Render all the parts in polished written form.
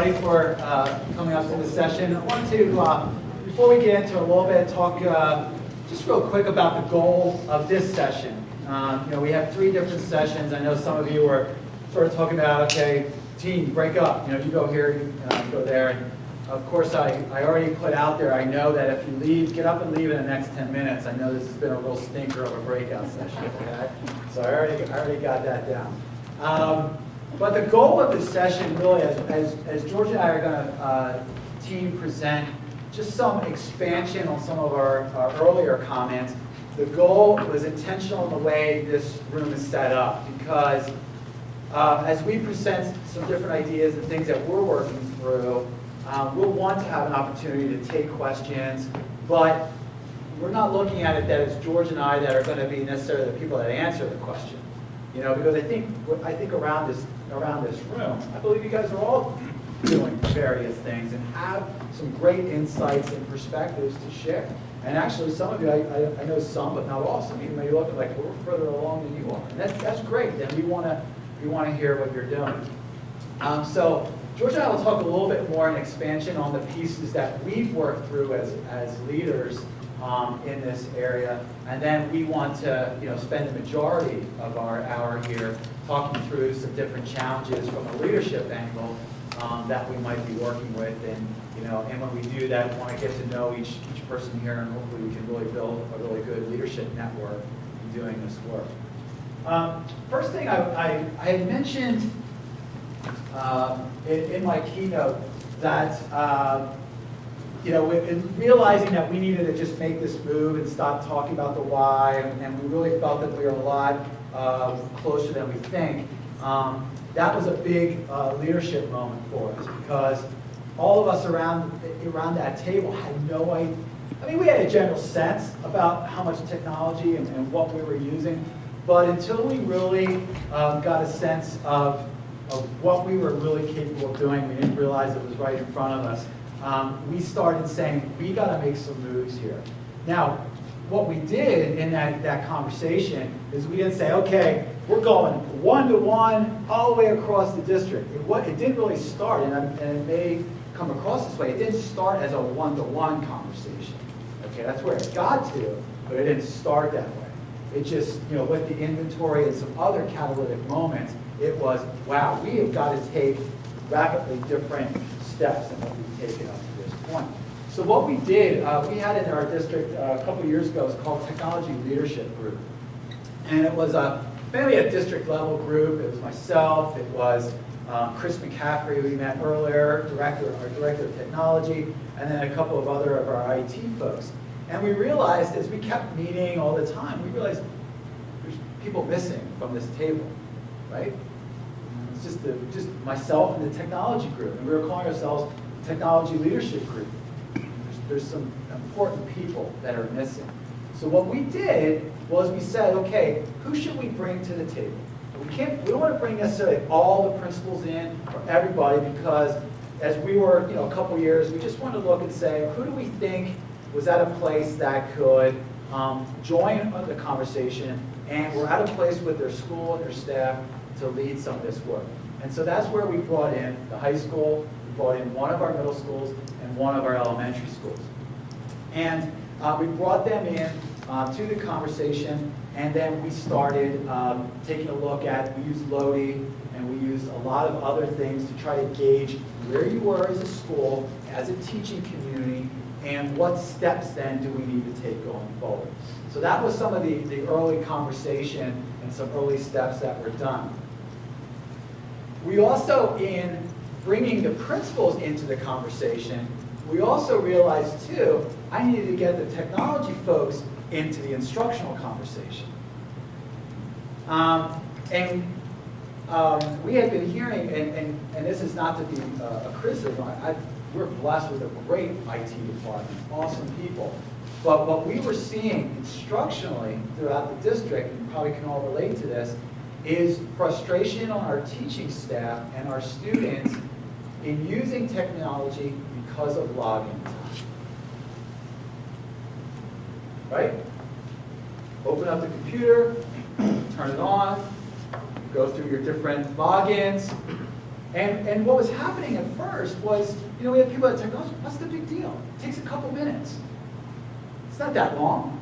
everybody, for coming up to this session. I want to, before we get into a little bit, talk just real quick about the goal of this session. We have 3 different sessions. I know some of you were sort of talking about, okay, team, break up. You go here, you go there. And of course, I already put out there, I know that if you leave, get up and leave in the next 10 minutes. I know this has been a real stinker of a breakout session, okay? So I already got that down. But the goal of this session really, as George and I are going to team present just some expansion on some of our earlier comments, the goal was intentional in the way this room is set up, because as we present some different ideas and things that we're working through, we'll want to have an opportunity to take questions, but we're not looking at it that it's George and I that are going to be necessarily the people that answer the question. Because I think around this room, I believe you guys are all doing various things and have some great insights and perspectives to share. And actually, some of you, I know some, but not all. Some of you may look like we're further along than you are, and that's great. Then we want to hear what you're doing. So George and I will talk a little bit more in expansion on the pieces that we've worked through as leaders in this area, and then we want to spend the majority of our hour here talking through some different challenges from a leadership angle that we might be working with, and when we do that, we want to get to know each person here, and hopefully we can really build a really good leadership network in doing this work. First thing I had mentioned in my keynote that in realizing that we needed to just make this move and stop talking about the why, and we really felt that we were a lot closer than we think, that was a big leadership moment for us, because all of us around that table had no idea. I mean, we had a general sense about how much technology and what we were using, but until we really got a sense of what we were really capable of doing, we didn't realize it was right in front of us. We started saying, we got to make some moves here. Now, what we did in that conversation is we didn't say, okay, we're going one-to-one all the way across the district. It didn't really start, and it may come across this way, it didn't start as a one-to-one conversation. Okay, that's where it got to, but it didn't start that way. It just, with the inventory and some other catalytic moments, it was, wow, we have got to take rapidly different steps than what we've taken up to this point. So what we did, we had in our district a couple years ago, it's called Technology Leadership Group. And it was mainly a district level group. It was myself, it was Chris McCaffrey, who we met earlier, our director of technology, and then a couple of other of our IT folks. And we realized, as we kept meeting all the time, we realized there's people missing from this table, right? It's just myself and the technology group, and we were calling ourselves Technology Leadership Group. There's some important people that are missing. So what we did was we said, okay, who should we bring to the table? We don't want to bring necessarily all the principals in or everybody, because as we were, a couple years, we just wanted to look and say, who do we think was at a place that could join the conversation, and were at a place with their school and their staff to lead some of this work. And so that's where we brought in the high school, we brought in one of our middle schools, and one of our elementary schools. And we brought them in to the conversation, and then we started taking a look at, we used Lodi, and we used a lot of other things to try to gauge where you were as a school, as a teaching community, and what steps then do we need to take going forward. So that was some of the early conversation and some early steps that were done. We also, in bringing the principals into the conversation, we also realized too, I needed to get the technology folks into the instructional conversation. We had been hearing, and this is not to be a criticism, we're blessed with a great IT department, awesome people. But what we were seeing instructionally throughout the district, and you probably can all relate to this, is frustration on our teaching staff and our students in using technology because of login time. Right? Open up the computer, turn it on, go through your different logins, And what was happening at first was, we had people that said, what's the big deal? It takes a couple minutes. It's not that long.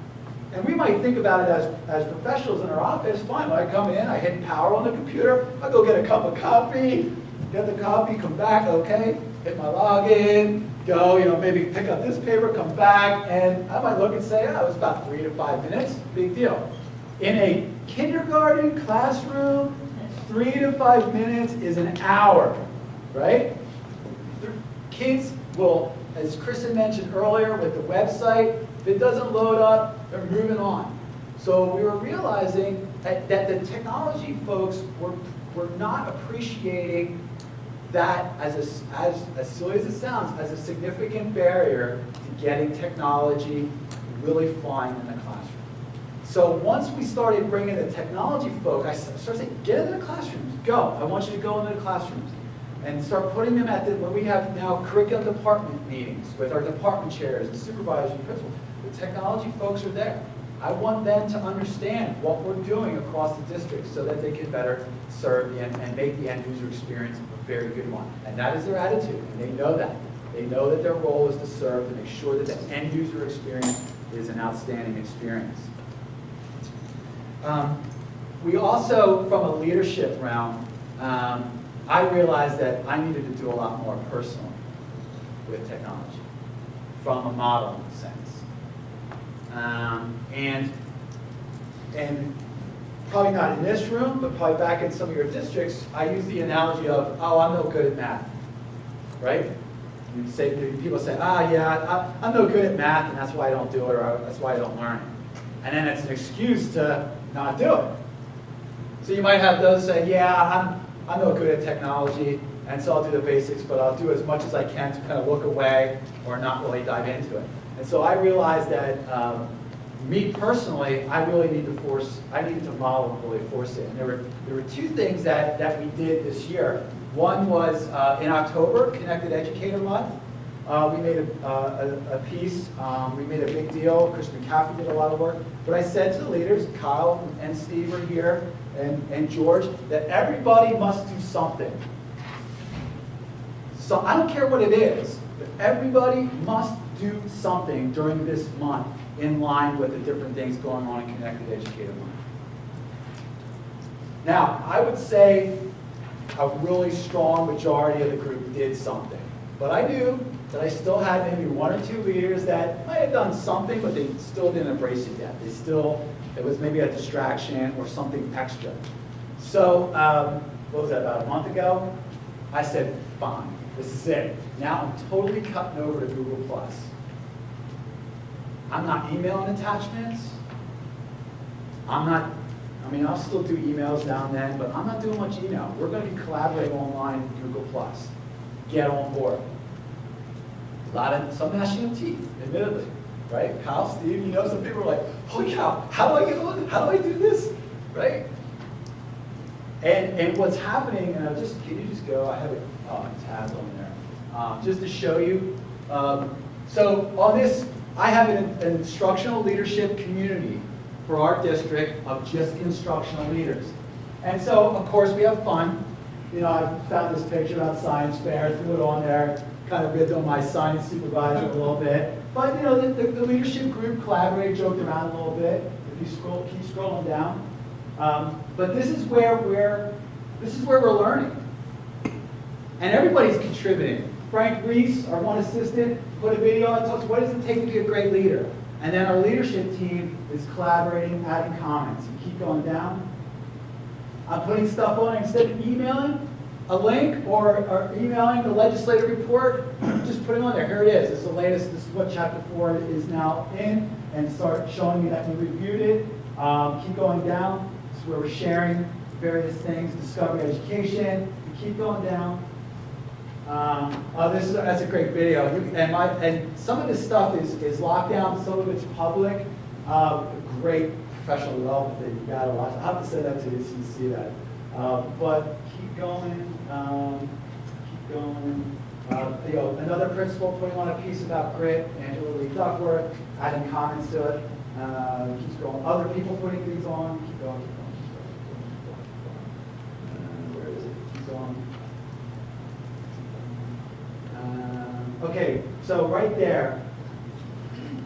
And we might think about it as professionals in our office. Fine, when I come in, I hit power on the computer, I go get a cup of coffee, get the coffee, come back, okay, hit my login, go, maybe pick up this paper, come back, and I might look and say, it was about 3 to 5 minutes, big deal. In a kindergarten classroom, 3 to 5 minutes is an hour, right? Kids will, as Kristen mentioned earlier with the website, if it doesn't load up, they're moving on. So we were realizing that the technology folks were not appreciating that, as silly as it sounds, as a significant barrier to getting technology really flying in the classroom. So once we started bringing the technology folk, I started saying, get into the classrooms, go. I want you to go into the classrooms. And start putting them when we have now curriculum department meetings with our department chairs and supervisors and principals. The technology folks are there. I want them to understand what we're doing across the district so that they can better serve and make the end user experience a very good one. And that is their attitude, and they know that. They know that their role is to serve, to make sure that the end user experience is an outstanding experience. We also, from a leadership realm, I realized that I needed to do a lot more personally with technology, from a modeling sense. And probably not in this room, but probably back in some of your districts, I use the analogy of, I'm no good at math, right? People say, yeah, I'm no good at math, and that's why I don't do it, or that's why I don't learn it. And then it's an excuse to not do it. So you might have those say, yeah, I'm no good at technology, and so I'll do the basics, but I'll do as much as I can to kind of look away or not really dive into it. And so I realized that me personally, I needed to model and really force it. And there were two things that we did this year. One was in October, Connected Educator Month. We made a piece, we made a big deal. Chris McCaffrey did a lot of work. But I said to the leaders, Kyle and Steve are here, and George, that everybody must do something. So I don't care what it is, but everybody must do something during this month in line with the different things going on in Connected Educator Month. Now, I would say a really strong majority of the group did something. But I knew that I still had maybe 1 or 2 leaders that might have done something, but they still didn't embrace it yet. It was maybe a distraction or something extra. So, what was that, about a month ago? I said, fine, this is it. Now I'm totally cutting over to Google+. I'm not emailing attachments. I'll still do emails now and then, but I'm not doing much email. We're going to be collaborating online in Google+. Get on board. Some gnashing of teeth, admittedly, right? Kyle, Steve, some people are like, holy cow, how do I get on? How do I do this, right? And what's happening, and can you just go? I have a tab on there, just to show you. So on this, I have an instructional leadership community for our district of just instructional leaders. And so, of course, we have fun. I found this picture about science fair, threw it on there, kind of ripped on my science supervisor a little bit. But, the leadership group collaborated, joked around a little bit. If you keep scrolling down. But this is where we're learning. And everybody's contributing. Frank Reese, our one assistant, put a video on and tells us what does it take to be a great leader. And then our leadership team is collaborating, adding comments. You keep going down. I'm putting stuff on instead of emailing a link or emailing the legislative report, just putting on there. Here it is. This is the latest. This is what Chapter 4 is now in, and start showing me that we reviewed it. Keep going down. This is where we're sharing various things, discovery education. We keep going down. That's a great video. And some of this stuff is locked down. Some of it's public. Great professional development that you got to watch. I'll have to send that to you so you see that. But keep going. Keep going. Another principal putting on a piece about grit, Angela Lee Duckworth, adding comments to it. Keeps going. Other people putting things on. Keep going. Where is it? Keep going. big. So right there,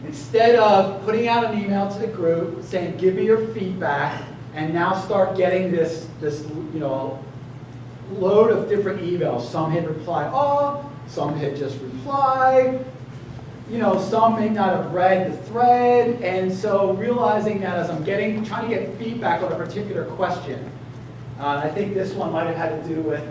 instead of putting out an email to the group saying, give me your feedback, and now start getting this load of different emails. Some hit reply all, some hit just reply, some may not have read the thread, and so realizing that as I'm trying to get feedback on a particular question, I think this one might have had to do with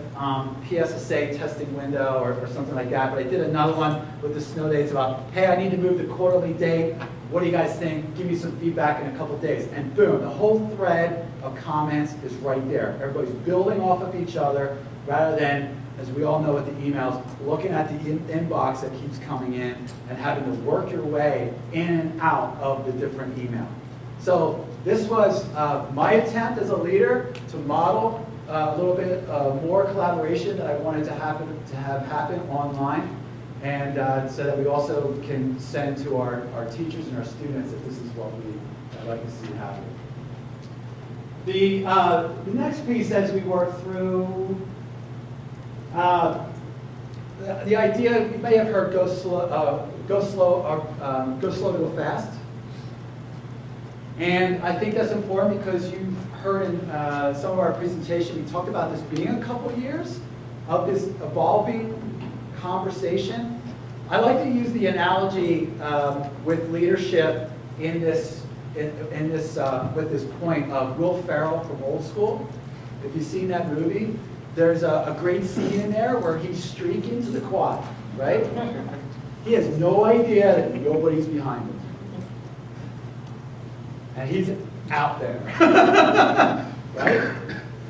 PSSA testing window or something like that, but I did another one with the snow dates about, hey, I need to move the quarterly date. What do you guys think? Give me some feedback in a couple days. And boom, the whole thread of comments is right there. Everybody's building off of each other rather than, as we all know with the emails, looking at the inbox that keeps coming in and having to work your way in and out of the different email. So this was my attempt as a leader to model a little bit more collaboration that I wanted to have happen online, and so that we also can send to our teachers and our students that this is what I'd like to see happen. The next piece as we work through, the idea, you may have heard go slow to go fast. And I think that's important because you've heard in some of our presentation, we talked about this being a couple years of this evolving conversation. I like to use the analogy with leadership with this point of Will Ferrell from Old School. If you've seen that movie, there's a great scene in there where he's streaking to the quad, right? He has no idea that nobody's behind him. And he's out there, right?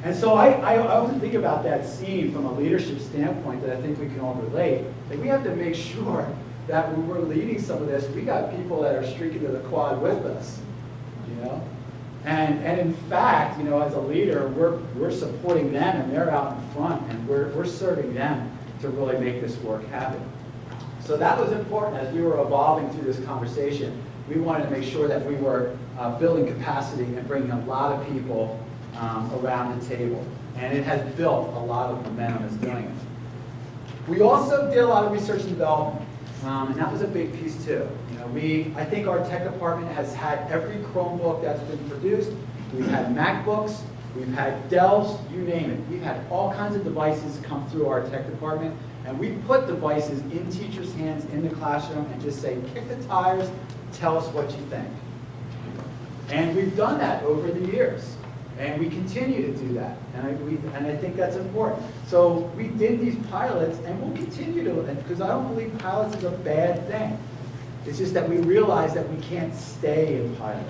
And so I often think about that scene from a leadership standpoint that I think we can all relate. That we have to make sure that when we're leading some of this, we got people that are streaking to the quad with us, And in fact, as a leader, we're supporting them, and they're out in front, and we're serving them to really make this work happen. So that was important as we were evolving through this conversation. We wanted to make sure that we were building capacity and bringing a lot of people around the table. And it has built a lot of momentum as doing it. We also did a lot of research and development, and that was a big piece too. I think our tech department has had every Chromebook that's been produced. We've had MacBooks, we've had Dells, you name it. We've had all kinds of devices come through our tech department, and we put devices in teachers' hands in the classroom and just say, kick the tires, tell us what you think. And we've done that over the years, and we continue to do that, and I think that's important. So we did these pilots, and we'll continue to, because I don't believe pilots is a bad thing. It's just that we realize that we can't stay in pilot.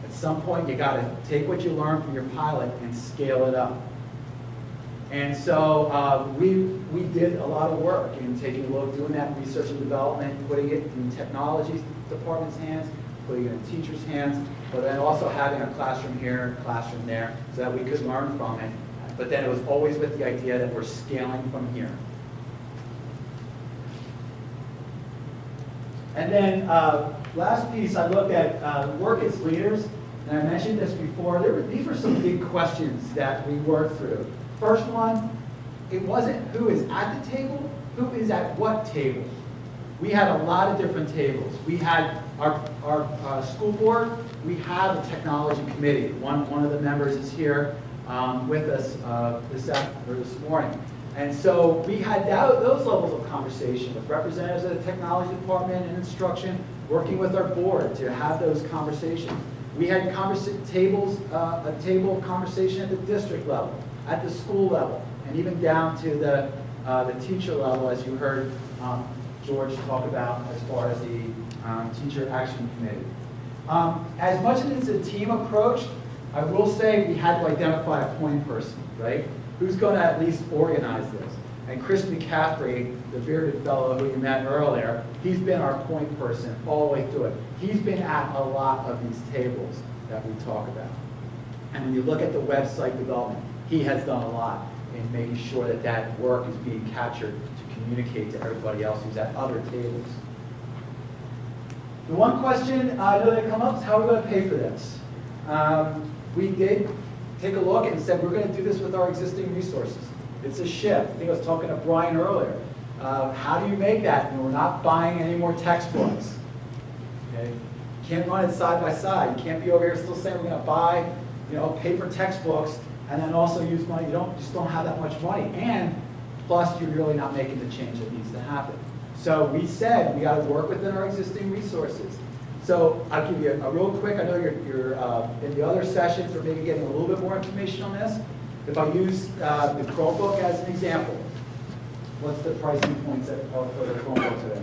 At some point, you got to take what you learned from your pilot and scale it up. And so we did a lot of work in taking a look, doing that research and development, putting it in technology department's hands, putting it in teachers' hands, but then also having a classroom here, classroom there, so that we could learn from it. But then it was always with the idea that we're scaling from here. And then last piece, I looked at work as leaders, and I mentioned this before. These were some big questions that we worked through. First one, it wasn't who is at the table, who is at what table. We had a lot of different tables. We had our school board. We have a technology committee. One of the members is here with us this morning. And so we had those levels of conversation with representatives of the technology department and instruction, working with our board to have those conversations. We had a table of conversation at the district level, at the school level, and even down to the teacher level, as you heard George talk about as far as the teacher action committee. As much as it's a team approach, I will say we had to identify a point person, right? Who's going to at least organize this? And Chris McCaffrey, the bearded fellow who you met earlier, he's been our point person all the way through it. He's been at a lot of these tables that we talk about. And when you look at the website development, he has done a lot in making sure that that work is being captured to communicate to everybody else who's at other tables. The one question I know that come up is how are we going to pay for this? We did take a look and said we're going to do this with our existing resources. It's a shift. I think I was talking to Brian earlier. How do you make that? And we're not buying any more textbooks. Okay? You can't run it side by side. You can't be over here still saying we're going to buy, paper textbooks and then also use money. You just don't have that much money. And plus, you're really not making the change that needs to happen. So we said we got to work within our existing resources. So I'll give you a real quick. I know you're in the other sessions or maybe getting a little bit more information on this. If I use the Chromebook as an example, what's the pricing points for the Chromebook today?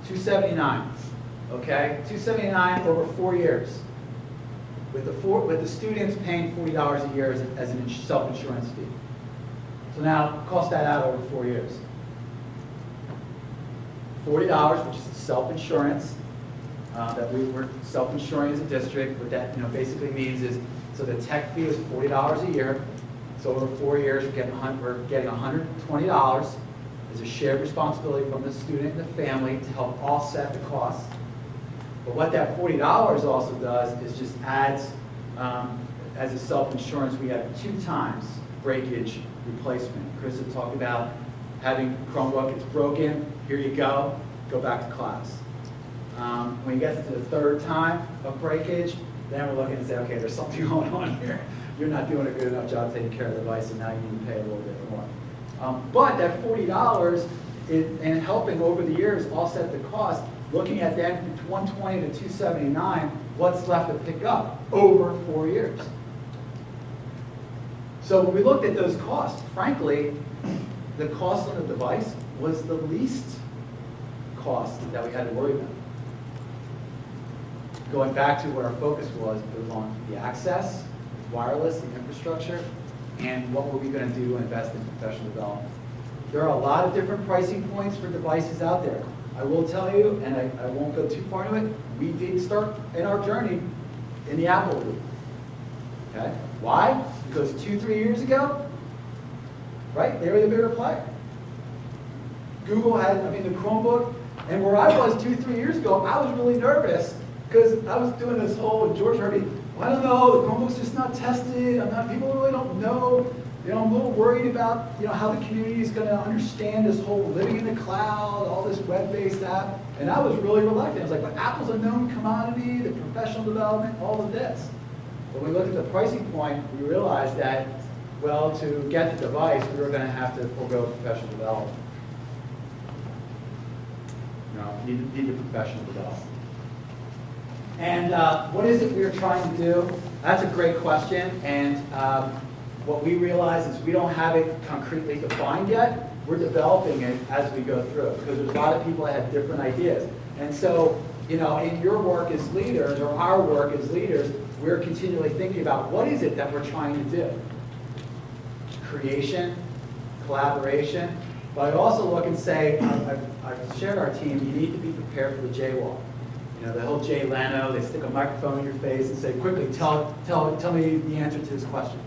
$279. Okay, $279 over 4 years. With the students paying $40 a year as an self-insurance fee. So now cost that out over 4 years. $40, which is the self-insurance that we're self-insuring as a district. What that basically means is, so the tech fee is $40 a year. So over 4 years, we're getting $120 as a shared responsibility from the student and the family to help offset the costs. But what that $40 also does is just adds, as a self-insurance, we have 2 times breakage replacement. Chris had talked about having Chromebook, it's broken, here you go back to class. When you get to the 3rd time of breakage, then we're looking and say, okay, there's something going on here. You're not doing a good enough job taking care of the device, and now you need to pay a little bit more. But that $40 in helping over the years offset the cost, looking at that from 120 to 279, what's left to pick up over 4 years? So when we looked at those costs, frankly, the cost on the device was the least cost that we had to worry about. Going back to what our focus was, it was on the access, wireless, the infrastructure, and what were we going to do to invest in professional development. There are a lot of different pricing points for devices out there. I will tell you, and I won't go too far into it, we did start in our journey in the Apple League. Okay? Why? Because 2-3 years ago, right, they were the bigger player. Google had, the Chromebook, and where I was 2-3 years ago, I was really nervous because I was doing this whole, and George heard me, well, I don't know, the Chromebook's just not tested, people really don't know. I'm a little worried about, how the community is going to understand this whole living in the cloud, all this web-based app. And I was really reluctant. I was like, well, Apple's a known commodity, the professional development, all of this. But when we looked at the pricing point, we realized that, well, to get the device, we were going to have to forego professional development. Need the professional development. And what is it we are trying to do? That's a great question. And what we realize is we don't have it concretely defined yet. We're developing it as we go through it because there's a lot of people that have different ideas. And so, in your work as leaders or our work as leaders, we're continually thinking about what is it that we're trying to do. Creation, collaboration, but I also look and say, I've shared our team, you need to be prepared for the jaywalk. The whole Jay Leno, they stick a microphone in your face and say, quickly, tell me the answer to this question.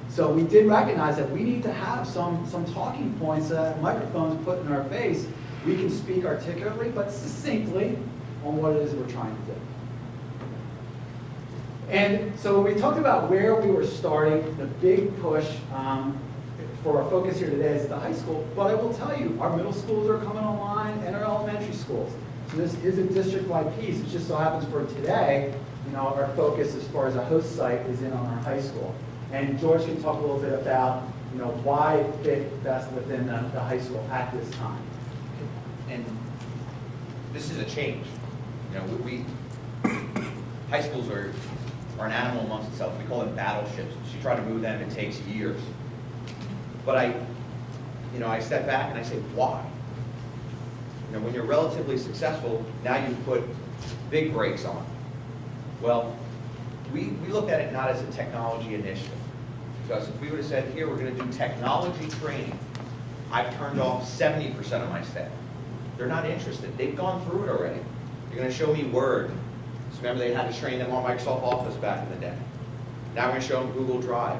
So we did recognize that we need to have some talking points, microphones put in our face. We can speak articulately, but succinctly on what it is we're trying to do. And so when we talked about where we were starting, the big push for our focus here today is the high school. But I will tell you, our middle schools are coming online and our elementary schools. So this is a district-wide piece. It just so happens for today, our focus as far as a host site is in on our high school. And George can talk a little bit about, why it fit best within the high school at this time. And this is a change. We high schools are an animal amongst itself. We call them battleships. So you try to move them, it takes years. But I step back and I say, why? When you're relatively successful, now you put big brakes on. Well, we looked at it not as a technology initiative. Because if we would have said, here, we're going to do technology training, I've turned off 70% of my staff. They're not interested. They've gone through it already. You're going to show me Word. So remember, they had to train them on Microsoft Office back in the day. Now we're going to show them Google Drive.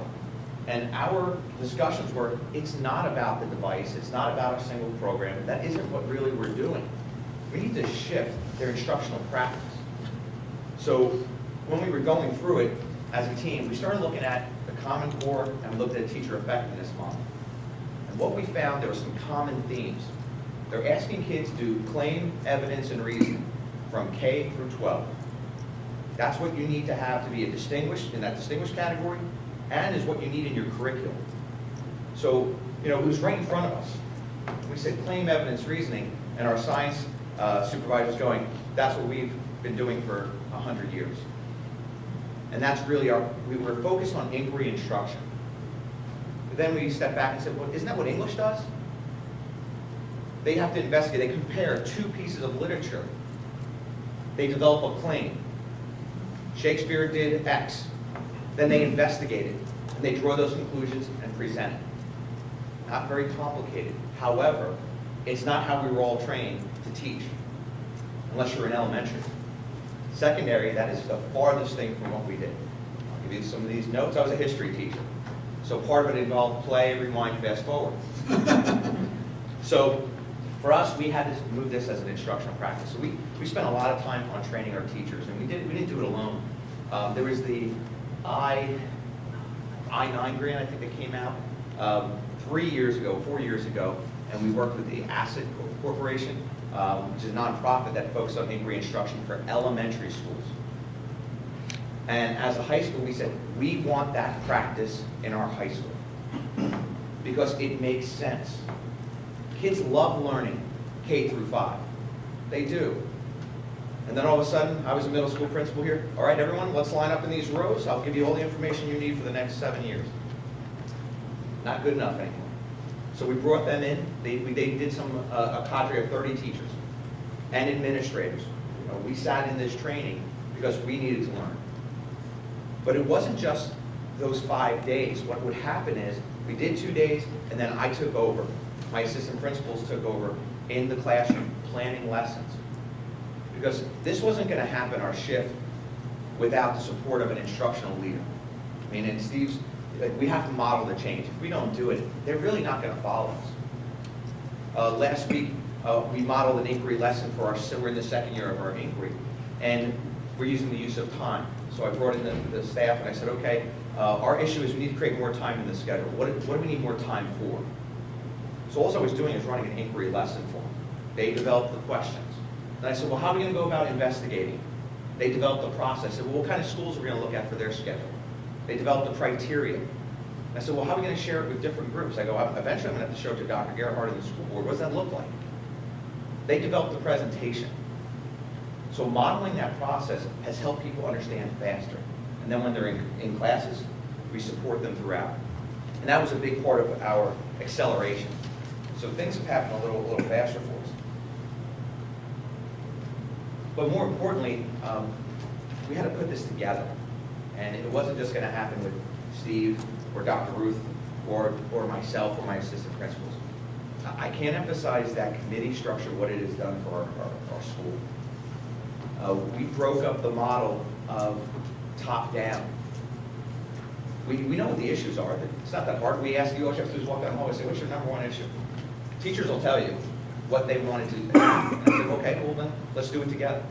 And our discussions were, it's not about the device. It's not about a single program. That isn't what really we're doing. We need to shift their instructional practice. So when we were going through it as a team, we started looking at the Common Core and we looked at a teacher effectiveness model. And what we found, there were some common themes. They're asking kids to claim, evidence, and reasoning from K through 12. That's what you need to have to be a distinguished, in that distinguished category, and is what you need in your curriculum. So, it was right in front of us. We said claim, evidence, reasoning, and our science supervisor's going, that's what we've been doing for 100 years. And that's really we were focused on inquiry instruction. But then we stepped back and said, well, isn't that what English does? They have to investigate, they compare two pieces of literature. They develop a claim. Shakespeare did X. Then they investigate it, and they draw those conclusions and present it. Not very complicated. However, it's not how we were all trained to teach, unless you're in elementary. Secondary, that is the farthest thing from what we did. I'll give you some of these notes. I was a history teacher. So part of it involved play, rewind, fast forward. So for us, we had to move this as an instructional practice. So we spent a lot of time on training our teachers, and we didn't do it alone. There was the I-9 grant, I think, that came out 4 years ago, and we worked with the Asset Corporation, which is a nonprofit that focuses on inquiry instruction for elementary schools. And as a high school, we said, we want that practice in our high school because it makes sense. Kids love learning K through 5. They do. And then all of a sudden, I was a middle school principal here. All right, everyone, let's line up in these rows. I'll give you all the information you need for the next 7 years. Not good enough anymore. So we brought them in. They did a cadre of 30 teachers and administrators. We sat in this training because we needed to learn. But it wasn't just those 5 days. What would happen is we did 2 days, and then I took over. My assistant principals took over in the classroom, planning lessons. Because this wasn't going to happen, our shift, without the support of an instructional leader. I mean, and Steve's, we have to model the change. If we don't do it, they're really not going to follow us. Last week, we modeled an inquiry lesson for we're in the second year of our inquiry, and we're using the use of time. So I brought in the staff and I said, okay, our issue is we need to create more time in the schedule. What do we need more time for? So all I was doing is running an inquiry lesson for them. They developed the questions. And I said, well, how are we going to go about investigating? They developed a process. I said, well, what kind of schools are we going to look at for their schedule? They developed a criteria. And I said, well, how are we going to share it with different groups? I go, eventually I'm going to have to show it to Dr. Gerhardt and the school board. What does that look like? They developed a presentation. So modeling that process has helped people understand faster. And then when they're in classes, we support them throughout. And that was a big part of our acceleration. So things have happened a little faster for us. But more importantly, we had to put this together. And it wasn't just going to happen with Steve or Dr. Ruth or myself or my assistant principals. I can't emphasize that committee structure, what it has done for our school. We broke up the model of top down. We know what the issues are. It's not that hard. We ask you, all you have to do is walk down the hall and say, what's your number one issue? Teachers will tell you what they wanted to do. And I said, okay, well then, let's do it together.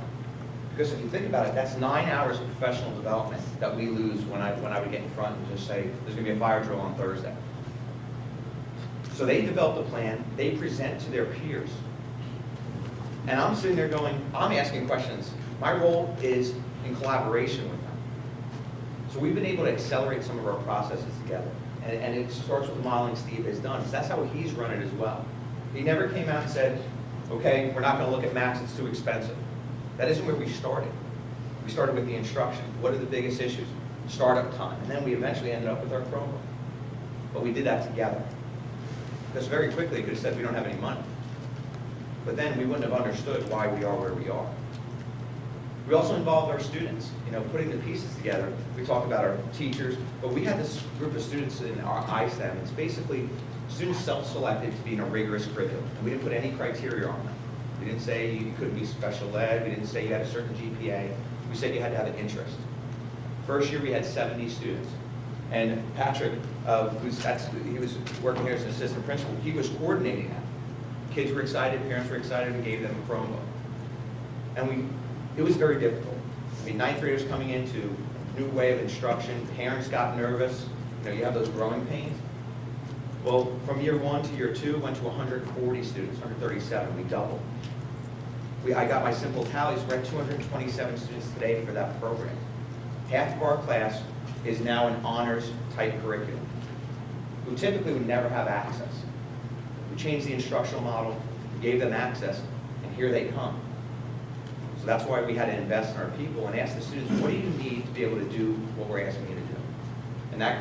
Because if you think about it, that's 9 hours of professional development that we lose when I would get in front and just say, there's going to be a fire drill on Thursday. So they developed a plan. They present to their peers. And I'm sitting there going, I'm asking questions. My role is in collaboration with them. So we've been able to accelerate some of our processes together. And it starts with the modeling Steve has done. So that's how he's run it as well. He never came out and said, okay, we're not going to look at max, it's too expensive. That isn't where we started. We started with the instruction. What are the biggest issues? Startup time. And then we eventually ended up with our Chromebook. But we did that together. Because very quickly, it could have said we don't have any money. But then we wouldn't have understood why we are where we are. We also involved our students, putting the pieces together. We talked about our teachers, but we had this group of students in our ISTEM. It's basically students self-selected to be in a rigorous curriculum. And we didn't put any criteria on them. We didn't say you couldn't be special ed. We didn't say you had a certain GPA. We said you had to have an interest. First year we had 70 students. And Patrick, he was working here as an assistant principal, he was coordinating that. Kids were excited, parents were excited, we gave them a Chromebook. And it was very difficult. I mean, ninth graders coming into a new way of instruction, parents got nervous, you have those growing pains. Well, from year 1 to year 2, went to 140 students, 137, we doubled. I got my simple tallies, we're at 227 students today for that program. Half of our class is now an honors type curriculum, who typically would never have access. We changed the instructional model, gave them access, and here they come. So that's why we had to invest in our people and ask the students, what do you need to be able to do what we're asking you to do? And that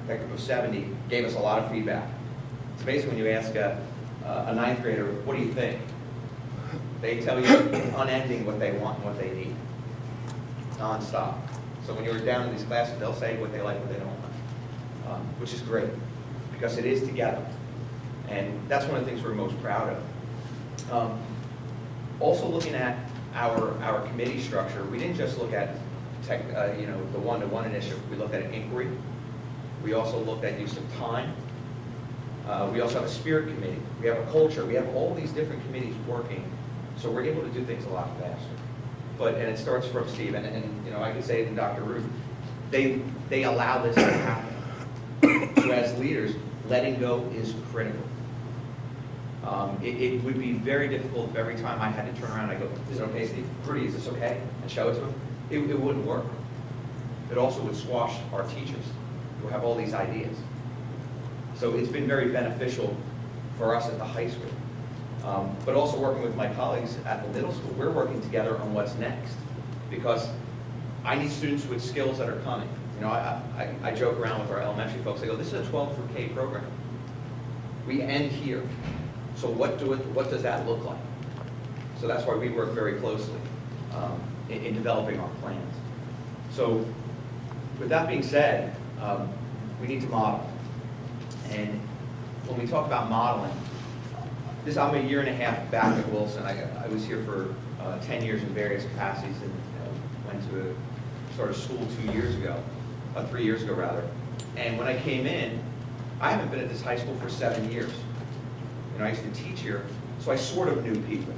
group of 70 gave us a lot of feedback. It's basically when you ask a ninth grader, what do you think? They tell you unending what they want and what they need, nonstop. So when you're down in these classes, they'll say what they like, what they don't like, which is great, because it is together. And that's one of the things we're most proud of. Also looking at our committee structure, we didn't just look at the one-to-one initiative. We looked at an inquiry. We also looked at use of time. We also have a spirit committee. We have a culture. We have all these different committees working, so we're able to do things a lot faster. And it starts from Steve, and I could say it in Dr. Ruth, they allow this to happen. So as leaders, letting go is critical. It would be very difficult if every time I had to turn around, I go, is it okay, Steve? Rudy, is this okay? And show it to him. It wouldn't work. It also would squash our teachers who have all these ideas. So it's been very beneficial for us at the high school. But also working with my colleagues at the middle school, we're working together on what's next. Because I need students with skills that are coming. I joke around with our elementary folks. I go, this is a 12 through K program. We end here. So what does that look like? So that's why we work very closely in developing our plans. So with that being said, we need to model. And when we talk about modeling, I'm a year and a half back at Wilson. I was here for 10 years in various capacities and went to started school 3 years ago rather. And when I came in, I haven't been at this high school for 7 years. I used to teach here, so I sort of knew people.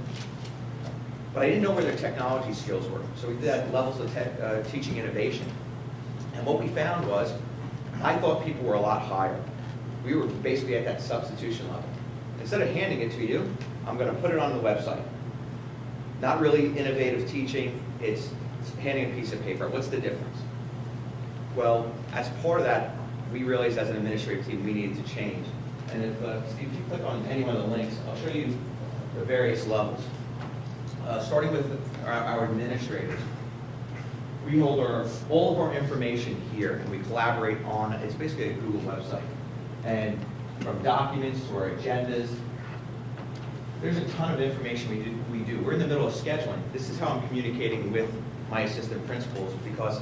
But I didn't know where their technology skills were. So we did levels of teaching innovation. And what we found was, I thought people were a lot higher. We were basically at that substitution level. Instead of handing it to you, I'm going to put it on the website. Not really innovative teaching, it's handing a piece of paper. What's the difference? Well, as part of that, we realized as an administrative team we needed to change. And if, Steve, if you click on any one of the links, I'll show you the various levels. Starting with our administrators. We hold all of our information here, and we collaborate on, it's basically a Google website. And from documents to our agendas, there's a ton of information we do. We're in the middle of scheduling. This is how I'm communicating with my assistant principals, because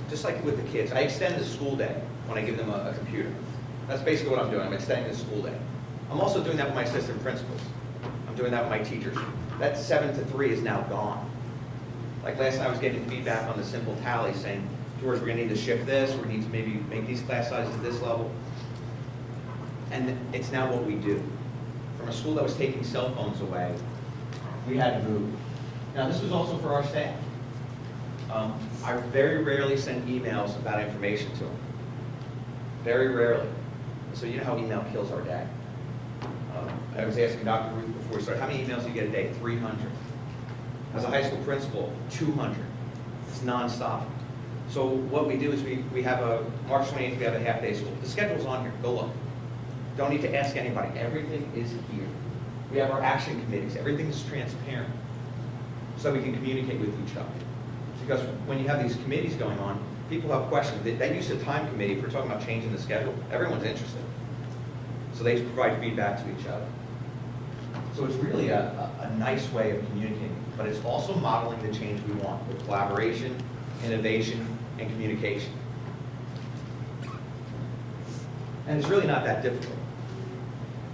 just like with the kids, I extend the school day when I give them a computer. That's basically what I'm doing. I'm extending the school day. I'm also doing that with my assistant principals. I'm doing that with my teachers. That 7 to 3 is now gone. Like last night I was getting feedback on the simple tally saying, George, we're going to need to shift this, or we need to maybe make these class sizes at this level. And it's now what we do. From a school that was taking cell phones away, we had to move. Now this was also for our staff. I very rarely send emails about information to them. Very rarely. So you know how email kills our day. I was asking Dr. Ruth before we started, how many emails do you get a day? 300. As a high school principal, 200. It's nonstop. So what we do is we have March 28th, we have a half-day school. The schedule's on here. Go look. Don't need to ask anybody. Everything is here. We have our action committees. Everything's transparent so we can communicate with each other. Because when you have these committees going on, people have questions. That use of time committee, if we're talking about changing the schedule, everyone's interested. So they provide feedback to each other. So it's really a nice way of communicating, but it's also modeling the change we want with collaboration, innovation, and communication. And it's really not that difficult.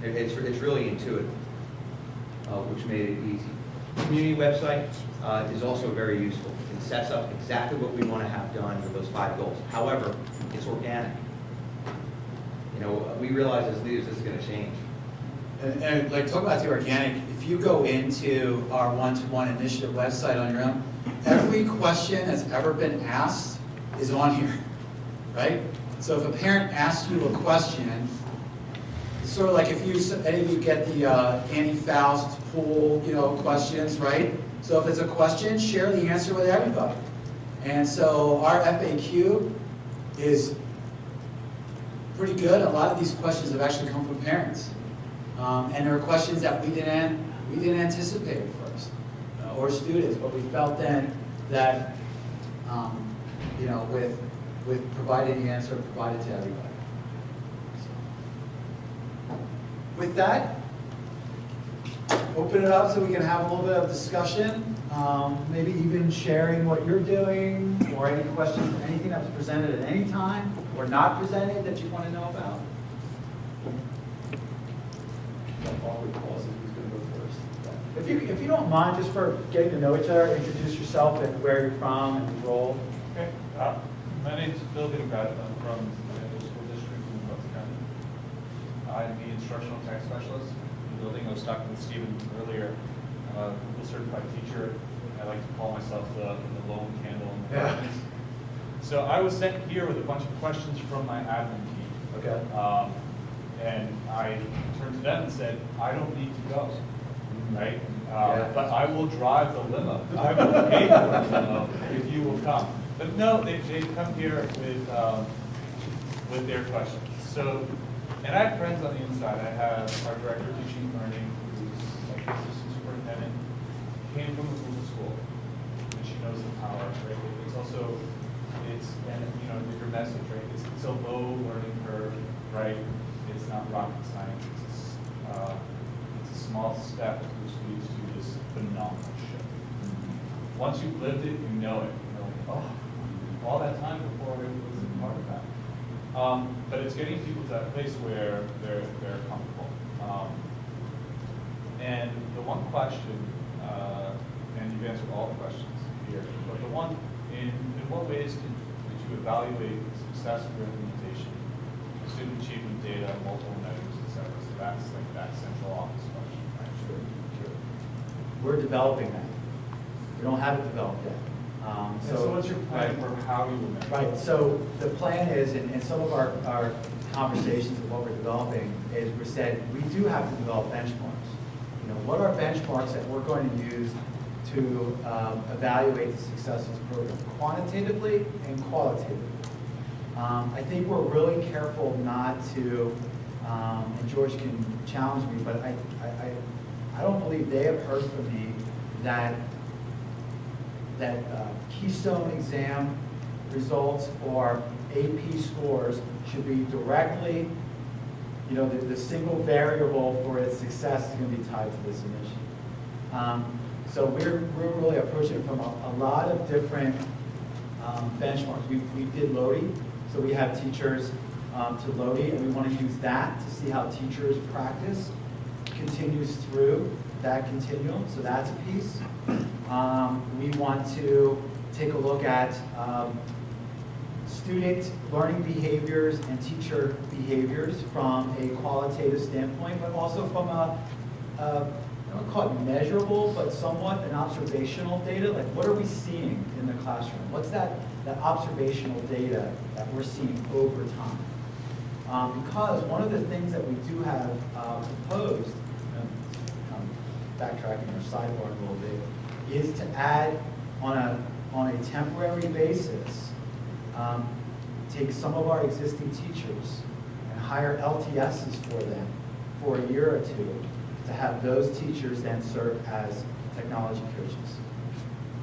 It's really intuitive, which made it easy. Community website is also very useful. It sets up exactly what we want to have done with those 5 goals. However, it's organic. We realize as leaders this is going to change. And like talk about the organic, if you go into our one-to-one initiative website on your own, every question that's ever been asked is on here, right? So if a parent asks you a question, It's sort of like if you, any of you get the Annie Faust pool, questions, right? So if it's a question, share the answer with everybody. And so our FAQ is pretty good. A lot of these questions have actually come from parents. And there are questions that we didn't anticipate at first, or students, but we felt then that, with providing the answer provided to everybody. So, with that, open it up so we can have a little bit of discussion, maybe even sharing what you're doing, or any questions, anything that was presented at any time, or not presented that you want to know about. If you don't mind, just for getting to know each other, introduce yourself and where you're from and your role. Okay, my name is Bill Breakout. I'm from the school district in Bucks County. I'm the instructional tech specialist in the building. I was talking with Stephen earlier. I'm a certified teacher. I like to call myself the lone candle in the darkness. So I was sent here with a bunch of questions from my admin team. Okay. And I turned to them and said, I don't need to go, right? Yeah. But I will drive the limo. I will pay for the limo if you will come. But no, they come here with their questions. So, and I have friends on the inside. I have our director of teaching and learning, who's like assistant superintendent, came from a Google school, and she knows the power, right? It's also, your message, right? It's a low learning curve, right? It's not rocket science. It's a small step which leads to this phenomenal shift. Once you've lived it, you know it. You're like, oh, all that time before it wasn't part of that. But it's getting people to that place where they're comfortable. And the one question, and you've answered all the questions here, but the one, in what ways did you evaluate success of your implementation, student achievement data, multiple measures, et cetera? So that's like that central office question, right? Sure. We're developing that. We don't have it developed yet. So what's your plan for how you will measure? Right, so the plan is, and some of our conversations of what we're developing is we said we do have to develop benchmarks. What are benchmarks that we're going to use to evaluate the success of this program, quantitatively and qualitatively. I think we're really careful not to, and George can challenge me, but I don't believe they have heard from me that Keystone exam results or AP scores should be directly, the single variable for its success is going to be tied to this initiative. So we're really approaching it from a lot of different benchmarks. We did LODI, so we have teachers to LODI, and we want to use that to see how teachers' practice continues through that continuum, so that's a piece. We want to take a look at student learning behaviors and teacher behaviors from a qualitative standpoint, but also from I don't call it measurable, but somewhat an observational data. Like, what are we seeing in the classroom? What's that observational data that we're seeing over time? Because one of the things that we do have proposed, backtracking or sidebar a little bit, is to add on a temporary basis, take some of our existing teachers and hire LTSs for them for a year or two, to have those teachers then serve as technology coaches,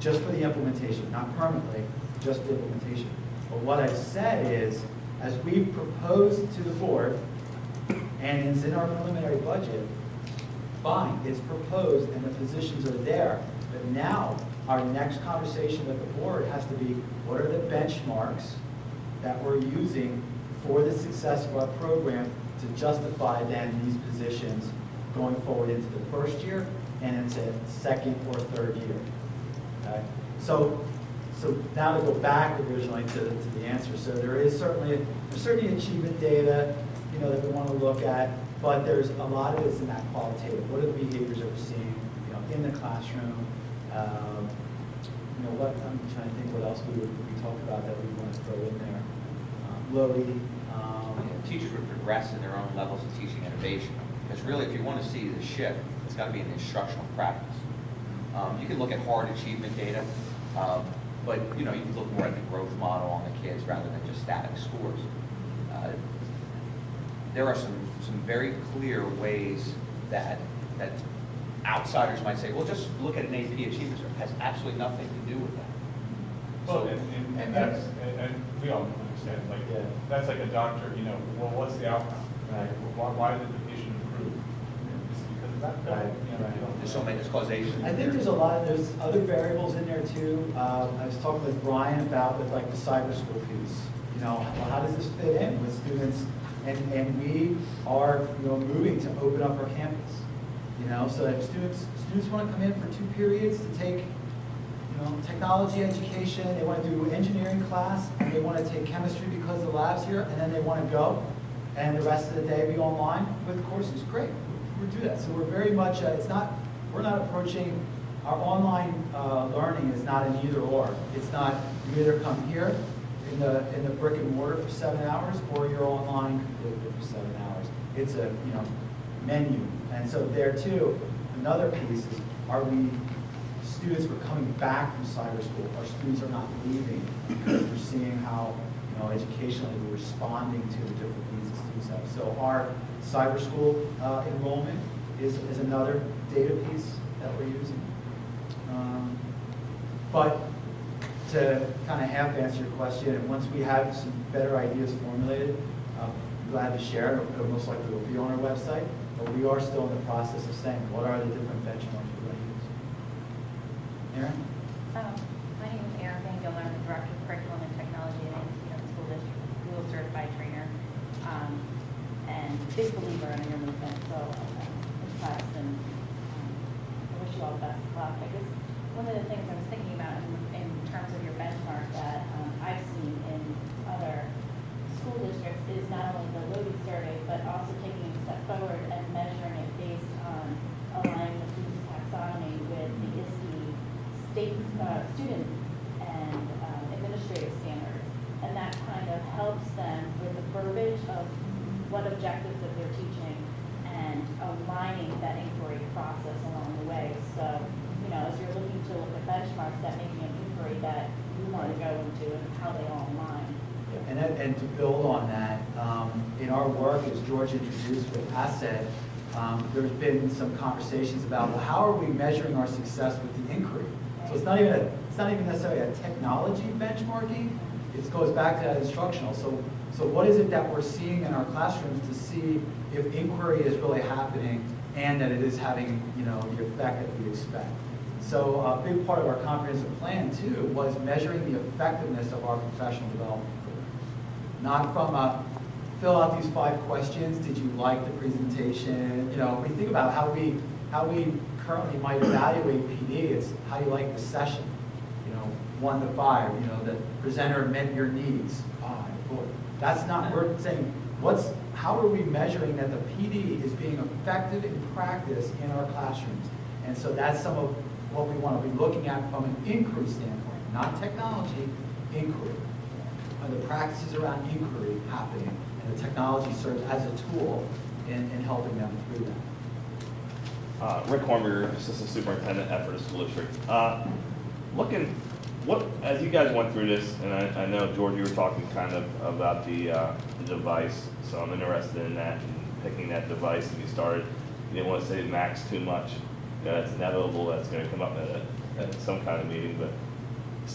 just for the implementation, not permanently, just for the implementation. But what I've said is, as we've proposed to the board, and it's in our preliminary budget, fine, it's proposed and the positions are there, but now our next conversation with the board has to be, what are the benchmarks that we're using for the success of our program to justify then these positions going forward into the first year and into second or third year. Okay? So now to go back originally to the answer. So there's certainly achievement data, that we want to look at, but there's a lot of it's in that qualitative. What are the behaviors that we're seeing, in the classroom? What I'm trying to think what else we talked about that we want to throw in there. LODI, Teachers would progress in their own levels of teaching innovation. Because really, if you want to see the shift, it's got to be in the instructional practice. You can look at hard achievement data, but you can look more at the growth model on the kids rather than just static scores. There are some very clear ways that outsiders might say, well, just look at an AP achievement score. It has absolutely nothing to do with that. Well, and we all understand, like, Yeah. that's like a doctor, well, what's the outcome? Right. Why did the patient improve? It's because of that. Right, You don't- There's so many, there's causation. I think there's other variables in there too. I was talking with Brian about with like the cyber school piece. Well, how does this fit in with students? And we are, moving to open up our campus. So that students want to come in for 2 periods to take, technology education. They want to do engineering class, and they want to take chemistry because the lab's here, and then they want to go, and the rest of the day be online with courses. Great, we'll do that. So we're very much, we're not approaching, our online learning is not an either or. It's not, you either come here in the brick and mortar for 7 hours, or you're online completely for 7 hours. It's a, menu. And so there too, another piece is, students were coming back from cyber school. Our students are not leaving because we're seeing how, educationally we're responding to the different needs that students have. So our cyber school enrollment is another data piece that we're using. But to kind of half answer your question, and once we have some better ideas formulated, I'm glad to share. It'll most likely will be on our website, but we are still in the process of saying what are the different benchmarks we're going to use. Erin? My name is Erin Van Gilder. I'm the Director of Curriculum and Technology at Antietam School District, Dual Certified Trainer, and big believer in your movement. So I'm impressed, and I wish you all the best of luck. I guess one of the things I was thinking about in terms of your benchmark that I've seen in other school districts is not only the loading survey, but also taking a step forward and measuring it based on aligning the Bloom's taxonomy with the ISTE state student and administrative standards. And that kind of helps them with the verbiage of what objectives that they're teaching and aligning that inquiry process along the way. So, as you're looking to look at benchmarks, that may be an inquiry that you want to go into and how they all align. And to build on that, in our work, as George introduced with Asset, there's been some conversations about, well, how are we measuring our success with the inquiry? So it's not even necessarily a technology benchmarking. It goes back to that instructional. So what is it that we're seeing in our classrooms to see if inquiry is really happening and that it is having, the effect that we expect? So a big part of our comprehensive plan too was measuring the effectiveness of our professional development program. Not from a fill out these 5 questions. Did you like the presentation? When you think about how we currently might evaluate PD, it's how you like the session. 1 to 5. The presenter met your needs. 5, 4. That's not. We're saying how are we measuring that the PD is being effective in practice in our classrooms? And so that's some of what we want to be looking at from an inquiry standpoint, not technology, inquiry. Are the practices around inquiry happening, and the technology serves as a tool in helping them through that. Rick Hornberger, Assistant Superintendent at Ephrata School District. As you guys went through this, and I know, George, you were talking kind of about the device, so I'm interested in that, and picking that device, and you didn't want to say max too much. That's inevitable, that's going to come up at some kind of meeting, but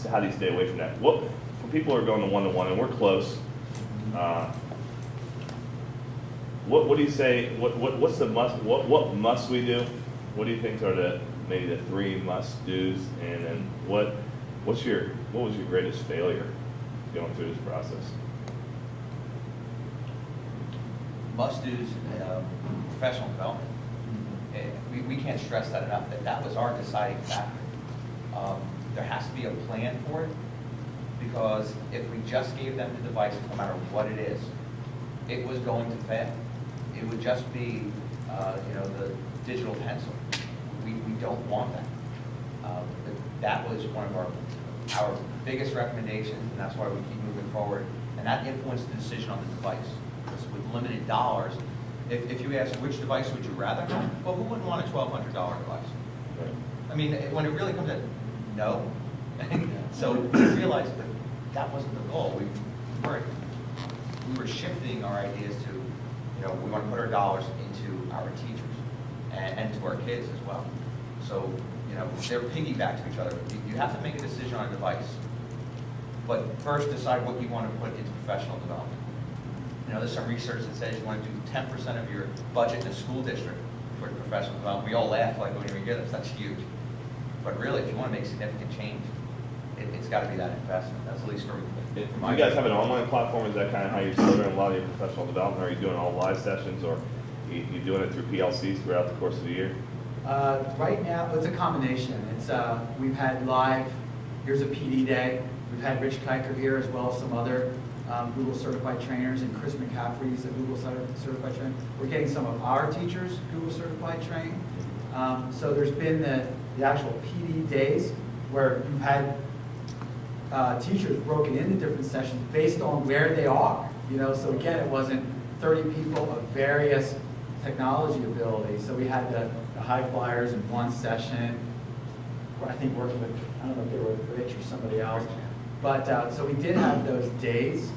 how do you stay away from that? For people who are going to one-to-one, and we're close, what do you say, what's the must, what must we do? What do you think are maybe the 3 must-dos, and then what was your greatest failure going through this process? Must-dos, professional development. We can't stress that enough, that was our deciding factor. There has to be a plan for it, because if we just gave them the device, no matter what it is, it was going to fail. It would just be, the digital pencil. We don't want that. That was one of our our biggest recommendation, and that's why we keep moving forward, and that influenced the decision on the device. Because with limited dollars, if you ask which device would you rather have, well, who wouldn't want a $1,200 device? Right. I mean, when it really comes to no. So we realized that that wasn't the goal. We were shifting our ideas to, we want to put our dollars into our teachers and to our kids as well. So, they're piggyback to each other. You have to make a decision on a device, but first decide what you want to put into professional development. There's some research that says you want to do 10% of your budget in a school district for professional development. We all laugh like, when we hear this, that's huge. But really, if you want to make significant change, it's got to be that investment. That's at least for Do my. you guys have an online platform? Is that kind of how you're delivering a lot of your professional development? Are you doing all live sessions, or you doing it through PLCs throughout the course of the year? Right now, it's a combination. It's, we've had live, here's a PD day. We've had Rich Kiker here, as well as some other Google certified trainers, and Chris McCaffrey's a Google certified trainer. We're getting some of our teachers Google certified trained. So there's been the actual PD days where you've had teachers broken into different sessions based on where they are. So again, it wasn't 30 people of various technology abilities. So we had the high flyers in one session. I think working with, I don't know if they were with Rich or somebody else. But so we did have those days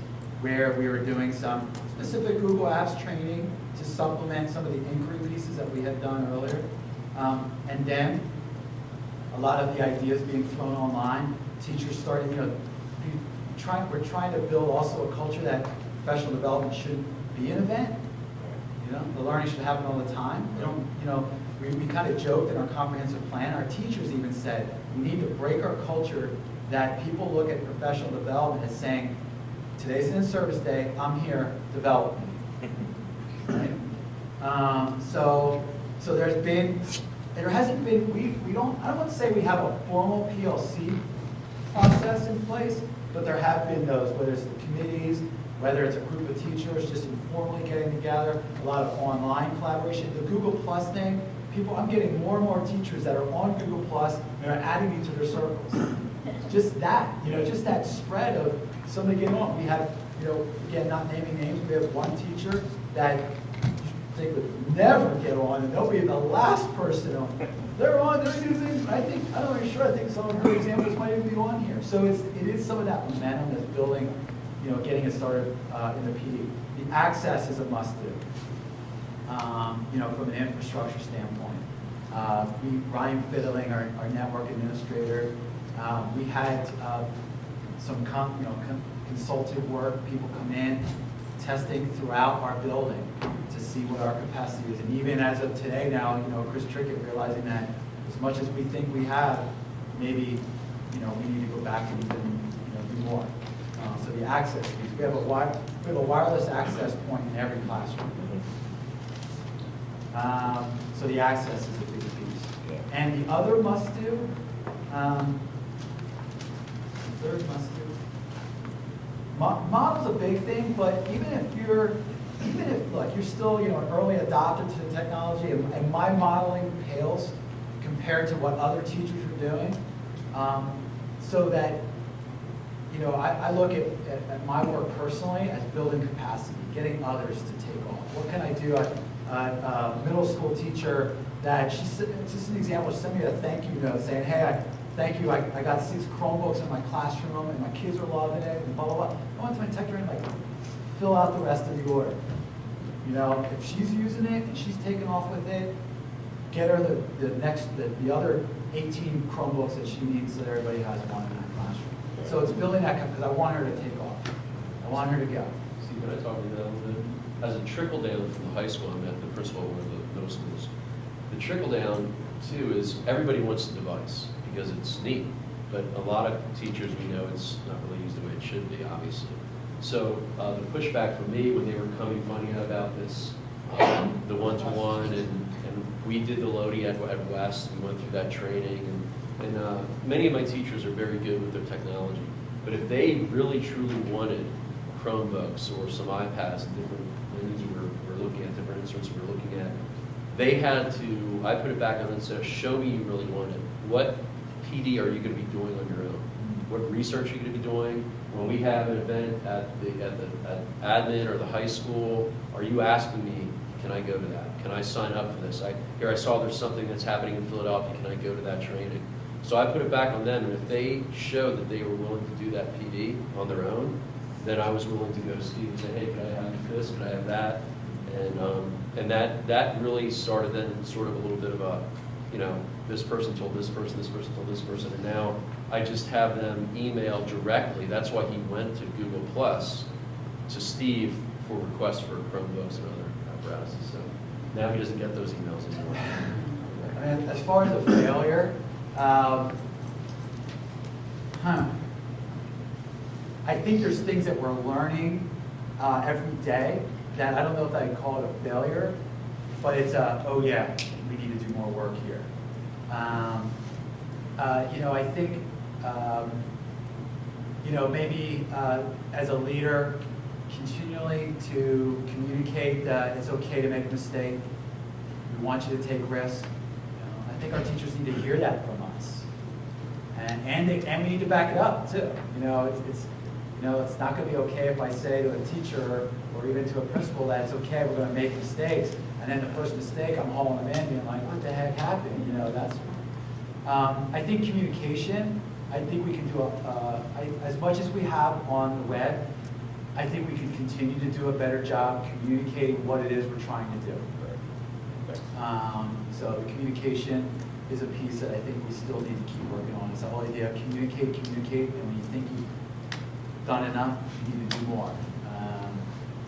where we were doing some specific Google Apps training to supplement some of the inquiry pieces that we had done earlier. And then a lot of the ideas being thrown online, teachers started, we're trying to build also a culture that professional development should be an event. The learning should happen all the time. We kind of joked in our comprehensive plan. Our teachers even said we need to break our culture that people look at professional development as saying, today's an in-service day, I'm here, develop me. Right? So there hasn't been, I don't want to say we have a formal PLC process in place, but there have been those, whether it's the committees, whether it's a group of teachers just informally getting together, a lot of online collaboration. The Google Plus thing, I'm getting more and more teachers that are on Google Plus and they're adding me to their circles. Just that, just that spread of somebody getting on. We have, again, not naming names, we have one teacher that they would never get on, and they'll be the last person on. They're on, they're using, I'm not really sure, I think some of her examples might even be on here. So it is some of that momentum that's building, getting it started in the PD. The access is a must-do, from an infrastructure standpoint. Ryan Fiddling, our network administrator, we had some consultative work, people come in, testing throughout our building to see what our capacity is. And even as of today now, Chris Trickett realizing that as much as we think we have, maybe, we need to go back and even, do more. So the access piece, we have a wireless access point in every classroom. So the access is a big piece. Yeah. And the other must-do, the third must-do, model's a big thing, but even if you're still, an early adopter to the technology, and my modeling pales compared to what other teachers are doing, so that, I look at my work personally as building capacity, getting others to take off. What can I do? A middle school teacher that just an example, she sent me a thank you note saying, hey, thank you, I got 6 Chromebooks in my classroom and my kids are loving it, and blah, blah, blah. I went to my tech director and fill out the rest of the order. If she's using it and she's taking off with it, get her the other 18 Chromebooks that she needs so that everybody has one in that classroom. So it's building that, because I want her to take off. I want her to go. See, can I talk to you that a little bit? As a trickle down from the high school, I'm at the principal of one of the middle schools. The trickle down, too, is everybody wants the device because it's neat. But a lot of teachers, we know it's not really used the way it should be, obviously. So the pushback from me when they were finding out about this, the one-to-one, and we did the Lodi at West, we went through that training, and many of my teachers are very good with their technology. But if they really truly wanted Chromebooks or some iPads and different things we're looking at, different instruments we're looking at, they had to, I put it back on and said, show me you really want it. What PD are you going to be doing on your own? what research are you gonna be doing? When we have an event at admin or the high school, are you asking me, can I go to that? Can I sign up for this? I saw there's something that's happening in Philadelphia, can I go to that training? So I put it back on them, and if they showed that they were willing to do that PD on their own, then I was willing to go to Steve and say, hey, can I have this, can I have that? And that really started then sort of a little bit of a, this person told this person told this person, and now I just have them email directly. That's why he went to Google Plus to Steve for requests for Chromebooks and other apparatuses. So now he doesn't get those emails anymore. And as far as a failure, I think there's things that we're learning every day that I don't know if I'd call it a failure, but it's oh yeah, we need to do more work here. I think, maybe as a leader, continually to communicate that it's okay to make a mistake. We want you to take risks. I think our teachers need to hear that from us, and we need to back it up too. It's not going to be okay if I say to a teacher or even to a principal that it's okay, we're going to make mistakes, and then the first mistake I'm hauling them in, being like, what the heck happened? That's. I think communication. I think we can do as much as we have on the web. I think we can continue to do a better job communicating what it is we're trying to do. So the communication is a piece that I think we still need to keep working on. It's the whole idea of communicate, and when you think you've done enough, you need to do more.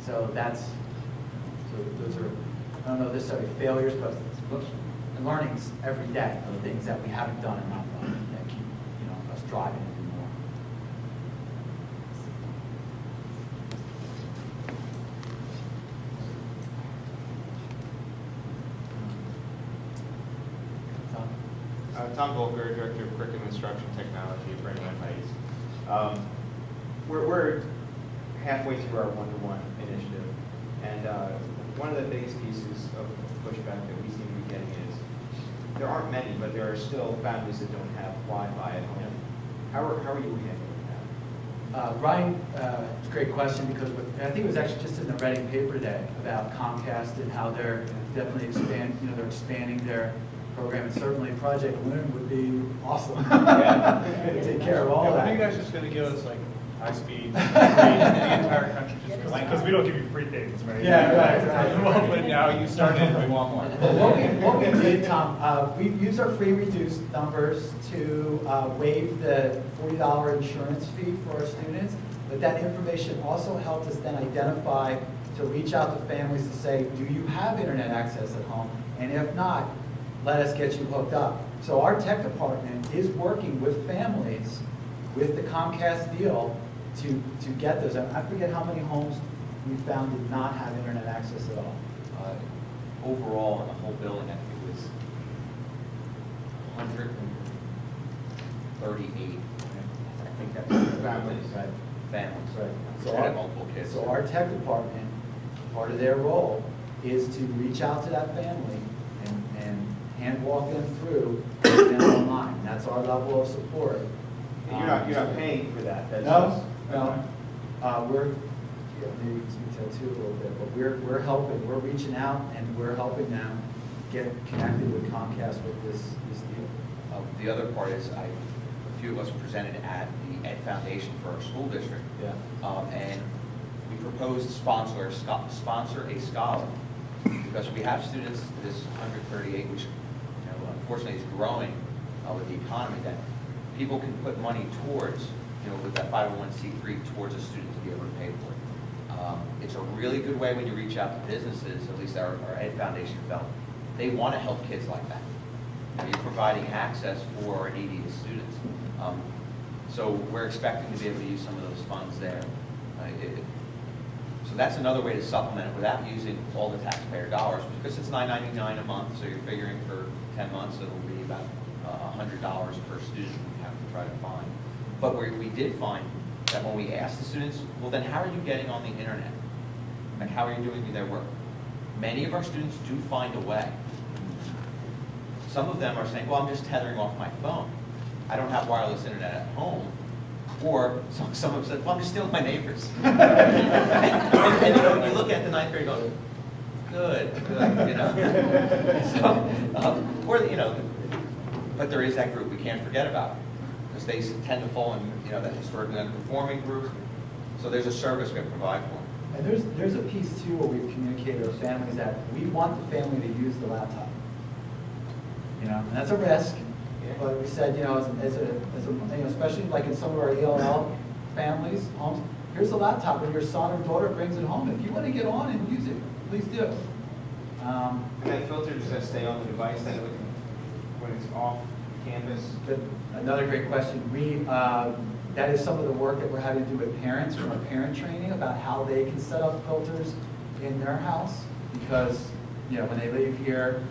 So those are, I don't know necessarily failures, but learnings every day of things that we haven't done enough of that keep us driving to do more. Tom Volker, Director of Curriculum Instruction Technology at Breakout Heights. We're halfway through our one-to-one initiative, and one of the biggest pieces of pushback that we seem to be getting is there aren't many, but there are still families that don't have Wi-Fi at home. How are you handling that? Ryan, it's a great question because I think it was actually just in the Reading paper today about Comcast and how they're definitely expanding their program, and certainly Project Loon would be awesome. To take care of all When that. are you guys just gonna give us like high speed, the entire country just go? Because we don't give you free things, right? Yeah, right. Well, but now you started, we want more. What we did, Tom, we used our free reduced numbers to waive the $40 insurance fee for our students, but that information also helped us then identify to reach out to families to say, do you have internet access at home? And if not, let us get you hooked up. So our tech department is working with families with the Comcast deal to get those. I forget how many homes we found did not have internet access at all. Overall, in the whole building, I think it was 138. I think that's families. Right. Families. Right. Which So had multiple kids. So our tech department, part of their role is to reach out to that family and hand walk them through getting them online. And that's our level of support. And you're not paying for that. That's No, just- no. Maybe speak to that too a little bit, but we're helping, we're reaching out and we're helping them get connected with Comcast with this deal. The other part is, a few of us presented at the Ed Foundation for our school district. Yeah. And we proposed to sponsor a scholar, because we have students, this 138, which unfortunately is growing with the economy, that people can put money towards, with that 501c3 towards a student to be able to pay for it. It's a really good way when you reach out to businesses, at least our Ed Foundation felt. They want to help kids like that. You're providing access for needy students. So we're expecting to be able to use some of those funds there. So that's another way to supplement it without using all the taxpayer dollars, because it's $9.99 a month, so you're figuring for 10 months it'll be about $100 per student we have to try to find. But we did find that when we asked the students, well then how are you getting on the internet? Like how are you doing their work? Many of our students do find a way. Some of them are saying, well, I'm just tethering off my phone. I don't have wireless internet at home, Or some have said, well, I'm just stealing my neighbors. And you know, you look at the ninth grade and go, good, you know. So, or, you know, but there is that group we can't forget about, because they tend to fall in, you know, that historically underperforming group. So there's a service we provide for them. And there's a piece too where we've communicated with families that we want the family to use the laptop. You know, and that's a risk, but we said, you know, as a, you know, especially like in some of our ELL families, homes, here's a laptop, when your son or daughter brings it home. If you want to get on and use it, please do. And that filter does that stay on the device then when it's off campus? Another great question. That is some of the work that we're having to do with parents from our parent training about how they can set up filters in their house, because, you know, when they leave here,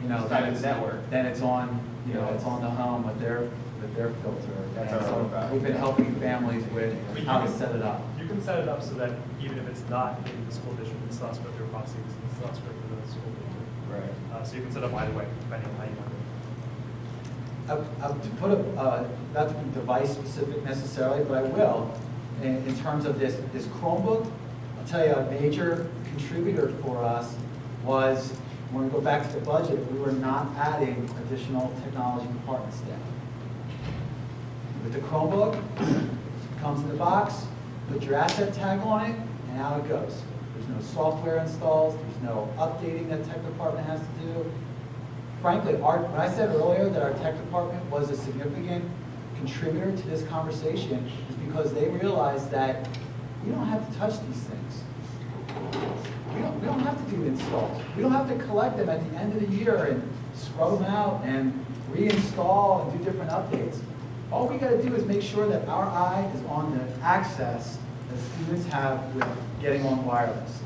you know, It's not in the network. then it's on, you know, it's on the home with their filter. That's And our so roadmap. we've been helping families with how to set it up. You can set it up so that even if it's not in the school district, it's not spread through policies, it's not spread through the school filter. Right. So you can set up either way, depending on how you want it. To put not to be device specific necessarily, but I will, in terms of this Chromebook, I'll tell you a major contributor for us was, when we go back to the budget, we were not adding additional technology department staff. With the Chromebook, it comes in the box, put your asset tag on it, and out it goes. There's no software installs, there's no updating that tech department has to do. Frankly, when I said earlier that our tech department was a significant contributor to this conversation, is because they realized that we don't have to touch these things. We don't have to do installs. We don't have to collect them at the end of the year and scrub them out and reinstall and do different updates. All we got to do is make sure that our eye is on the access that students have with getting on wireless.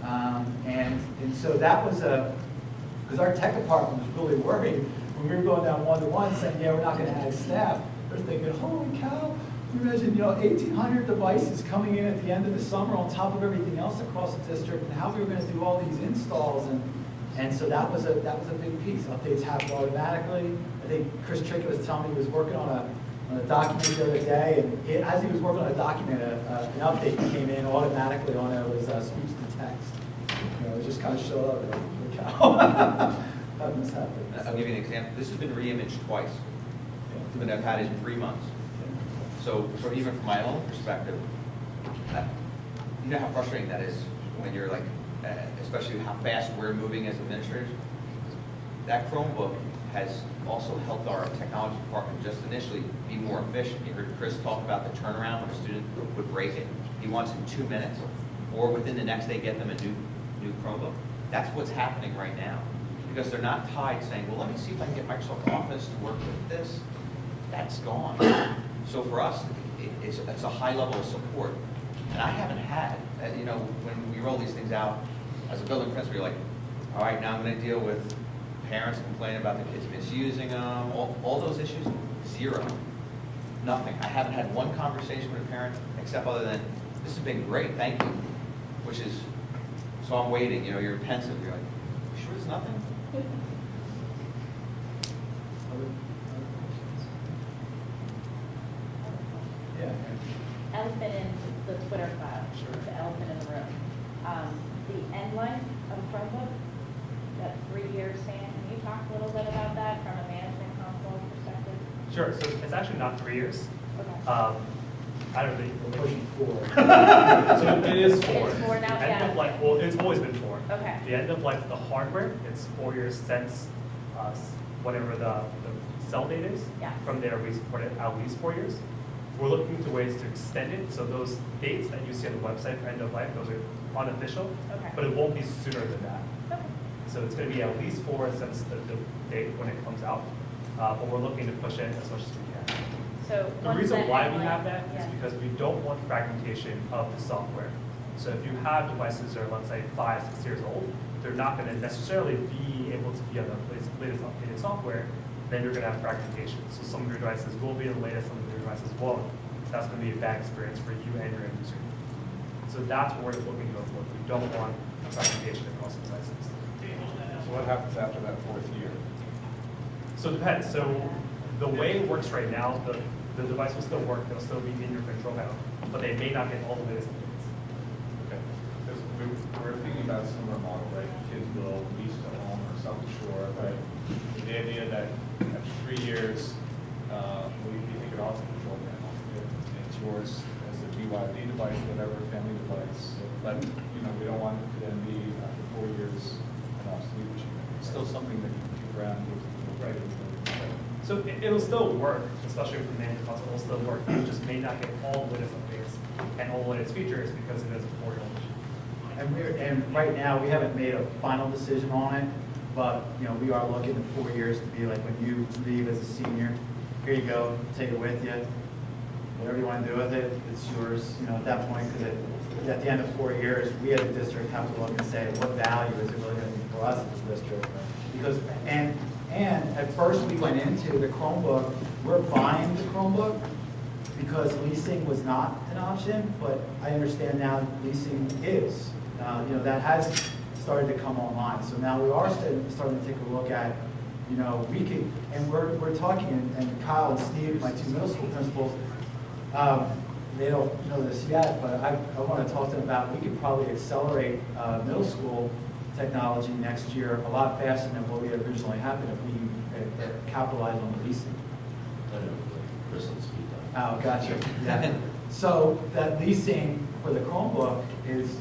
And so that was because our tech department was really worried when we were going down one-to-one saying, yeah, we're not going to add staff. They're thinking, holy cow, you imagine, you know, 1,800 devices coming in at the end of the summer on top of everything else across the district, and how we were going to do all these installs. And so that was a big piece. Updates happen automatically. I think Chris Trickett was telling me he was working on a document the other day, and as he was working on a document, an update came in automatically on it. It was speech to text. You know, it just kind of showed up. Like, That must happen. I'll give you an example. This has been re-imaged twice, but I've had it in 3 months. So even from my own perspective, you know how frustrating that is when you're like, especially how fast we're moving as administrators. That Chromebook has also helped our technology department just initially be more efficient. You heard Chris talk about the turnaround when a student would break it. He wants in 2 minutes, or within the next day get them a new Chromebook. That's what's happening right now, because they're not tied saying, well, let me see if I can get Microsoft Office to work with this. That's gone. So for us, it's a high level of support. And I haven't had, you know, when we roll these things out, as a building principal, you're like, all right, now I'm going to deal with parents complaining about the kids misusing them, all those issues, zero. Nothing. I haven't had one conversation with a parent, except other than, this has been great, thank you, which is, so I'm waiting, you know, you're pensive, you're like, you sure it's nothing? Yeah. Elephant in the Twitter cloud, the elephant in the room. The end life of Chromebook, that 3 years span, can you talk a little bit about that from a management console perspective? Sure, so it's actually not 3 years. Okay. I don't think. We're pushing forward. So it is 4. It's 4 now, The end yeah. of life, well, it's always been 4. Okay. The end of life of the hardware, it's 4 years since whatever the sell date is. Yeah. From there, we support it at least 4 years. We're looking into ways to extend it, so those dates that you see on the website for end of life, those are unofficial. Okay. But it won't be sooner than that. Okay. So it's going to be at least 4 since the date when it comes out. But we're looking to push it as much as we can. So The once reason that why end we life- have that is yeah. because we don't want fragmentation of the software. So if you have devices that are, let's say, 5, 6 years old, they're not going to necessarily be able to be on the latest updated software. Then you're going to have fragmentation. So some of your devices will be the latest, some of your devices won't. That's going to be a bad experience for you and your end user. So that's what we're looking to avoid. We don't want fragmentation across the devices. So what happens after that 4th year? So it depends. So the way it works right now, the device will still work, they'll still be in your control panel, but they may not get all the latest updates. Okay. Because we're thinking about a similar model, right? Kids will lease to home or self-insure, right? The idea that after 3 years, we take it off the control panel. It's yours as a BYD device, whatever, family device. But, we don't want it to then be after 4 years an obsolete machine. It's still something that you can keep around. Right. So it'll still work, especially with the manual console, it'll still work. You just may not get all the latest updates and all the latest features because it is a 4-year-old machine. And right now, we haven't made a final decision on it, but, we are looking in 4 years to be like, when you leave as a senior, here you go, take it with you. Whatever you want to do with it, it's yours, at that point, because at the end of 4 years, we as a district have to look and say, what value is it really going to be for us as a district? Because, and at first we went into the Chromebook, we're buying the Chromebook because leasing was not an option, but I understand now leasing is. That has started to come online. So now we are starting to take a look at, we could, and we're talking, and Kyle and Steve, my 2 middle school principals, they don't know this yet, but I want to talk to them about, we could probably accelerate middle school technology next year a lot faster than what we had originally happened if we capitalize on the leasing. I know, Chris and Steve. Oh, gotcha. Yeah. So that leasing for the Chromebook is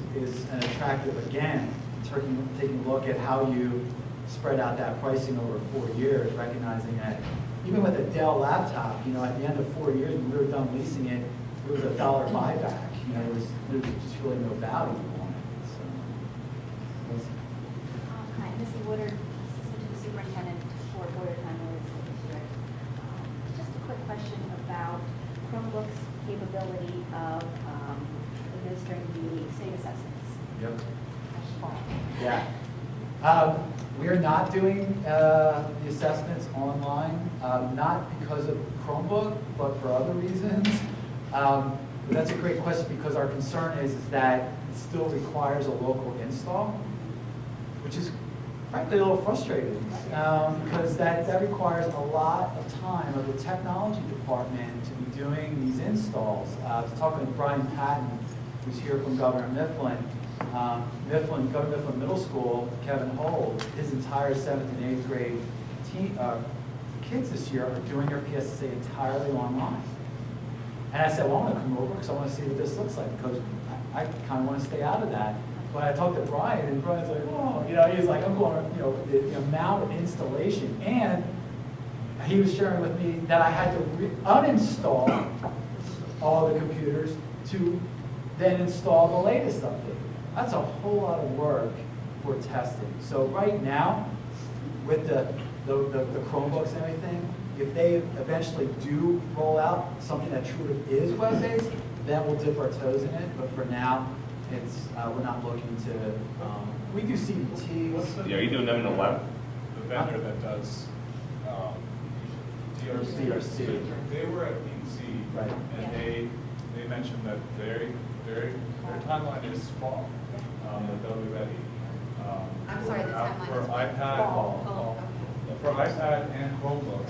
an attractive, again, taking a look at how you spread out that pricing over 4 years, recognizing that even with a Dell laptop, at the end of 4 years, when we were done leasing it, it was $1 buyback. There was just really no value on it. So, Hi, Missy Woodard, Assistant to the Superintendent for Boyertown Village School District. Just a quick question about Chromebooks' capability of administering the state assessments. Yep. That's fine. Yeah. We are not doing the assessments online, not because of Chromebook, but for other reasons. But that's a great question because our concern is that it still requires a local install, which is frankly a little frustrating because that requires a lot of time of the technology department to be doing these installs. I was talking with Brian Patton, who's here from Governor Mifflin. Governor Mifflin Middle School, Kevin Holt, his entire 7th and 8th grade kids this year are doing their PSSA entirely online. And I said, well, I'm going to come over because I want to see what this looks like because I kind of want to stay out of that. But I talked to Brian, and Brian's like, oh, he's like, I'm going, the amount of installation. And he was sharing with me that I had to uninstall all the computers to then install the latest update. That's a whole lot of work for testing. So right now, with the Chromebooks and everything, if they eventually do roll out something that truly is web-based, then we'll dip our toes in it. But for now, it's we're not looking to. We do CBTs. Yeah, are you doing them in the lab? The vendor that does DRC. They were at PNC, Right. and they mentioned that their timeline is fall, that they'll be ready. I'm sorry, the timeline For is iPad, fall. for iPad and Chromebook,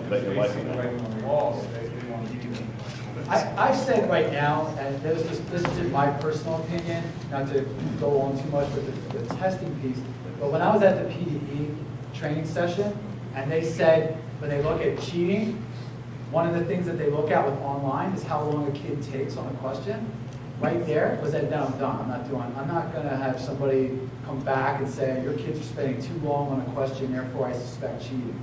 But you're liking basically that. writing on the walls, they want to keep them. I've said right now, and this is in my personal opinion, not to go on too much with the testing piece, but when I was at the PDE training session, and they said when they look at cheating, one of the things that they look at with online is how long a kid takes on a question. Right there was that, no, I'm done. I'm not going to have somebody come back and say, your kids are spending too long on a question, therefore I suspect cheating.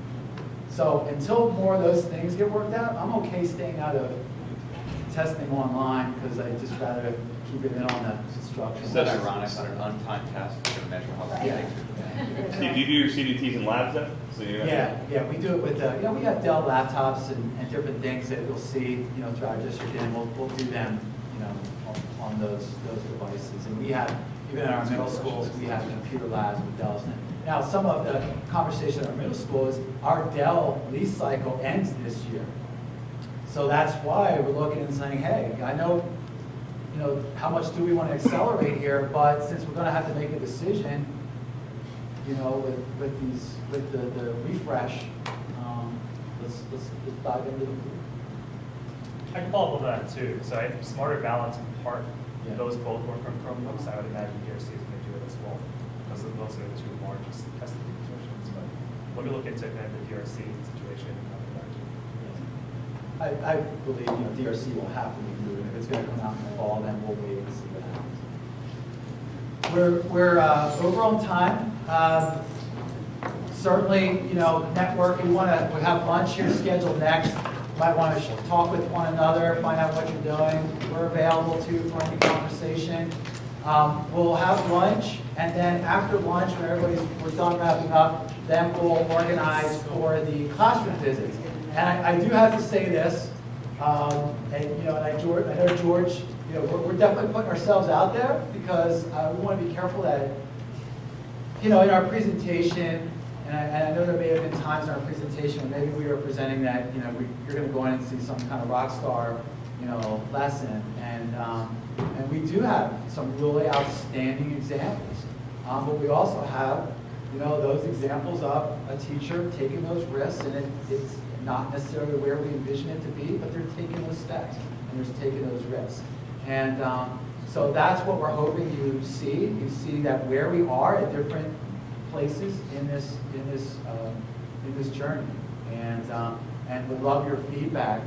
So until more of those things get worked out, I'm okay staying out of testing online because I just rather keep it in on the instruction. Isn't that ironic on an untimed test, we're going to measure how long it takes? Steve, do you do your CDTs in labs then? So you're Yeah, we do it with, we have Dell laptops and different things that you'll see, through our district, and we'll do them, on those devices. And we have, even in our middle schools, we have computer labs with Dells. Now, some of the conversation in our middle school is our Dell lease cycle ends this year. So that's why we're looking and saying, hey, I know, how much do we want to accelerate here, but since we're going to have to make a decision, with the refresh, let's dive into the. I can follow up on that too. So Smarter Balance and Part, Yeah. those both work from Chromebooks. I would imagine DRC is going to do it as well. Those are the two largest testing consortiums. But let me look into kind of the DRC situation and how they're doing. I believe, DRC will have to be moving. If it's gonna come out in the fall, then we'll wait and see what happens. We're over on time. Certainly, network, we have lunch here scheduled next. Might want to talk with one another, find out what you're doing. We're available too for any conversation. We'll have lunch, and then after lunch, when we're done wrapping up, then we'll organize for the classroom visits. And I do have to say this, and I know George, we're definitely putting ourselves out there because we want to be careful that, in our presentation, and I know there may have been times in our presentation when maybe we were presenting that, you're going to go in and see some kind of rock star, lesson, and we do have some really outstanding examples, but we also have, those examples of a teacher taking those risks, and it's not necessarily where we envision it to be, but they're taking those steps and they're taking those risks. And so that's what we're hoping you see. You see that where we are at different places in this journey, and would love your feedback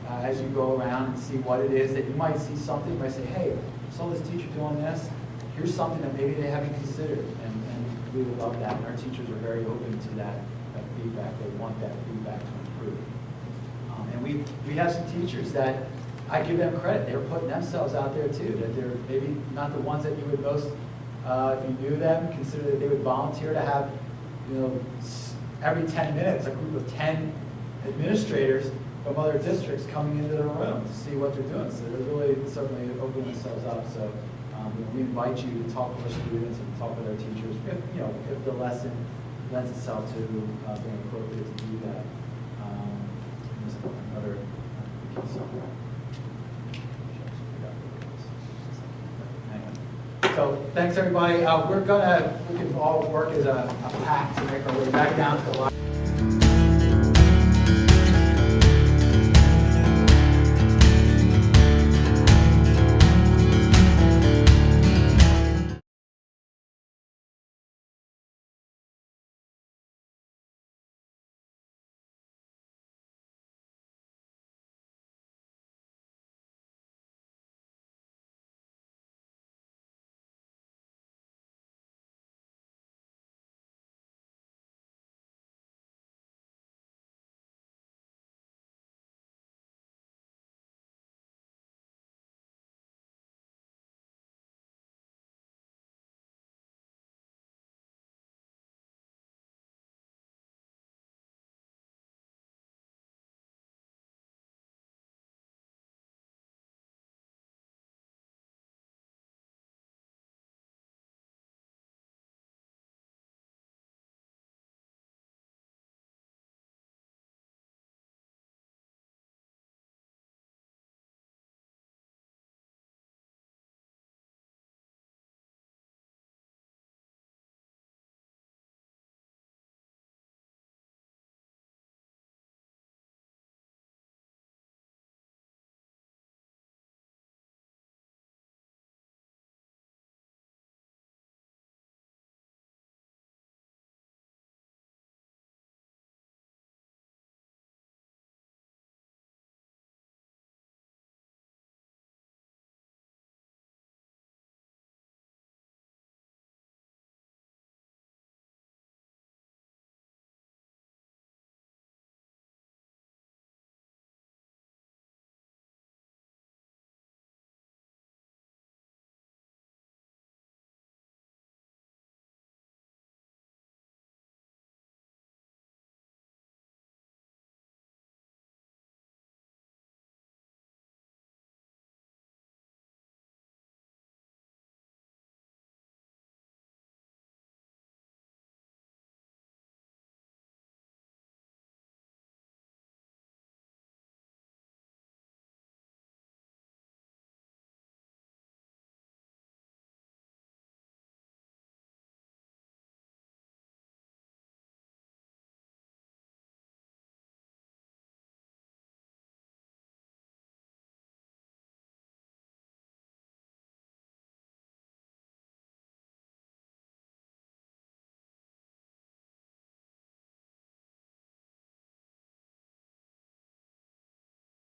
as you go around and see what it is that you might see something. You might say, hey, I saw this teacher doing this. Here's something that maybe they haven't considered, and we would love that. And our teachers are very open to that feedback. They want that feedback to improve. And we have some teachers that I give them credit. They're putting themselves out there too. That they're maybe not the ones that you would most, if you knew them, consider that they would volunteer to have, every 10 minutes a group of 10 administrators from other districts coming into their room to see what they're doing. So they're really certainly opening themselves up. So we invite you to talk with our students and talk with our teachers if the lesson lends itself to being appropriate to do that. Another So thanks everybody. We can all work as a pack to make our way back down to the line.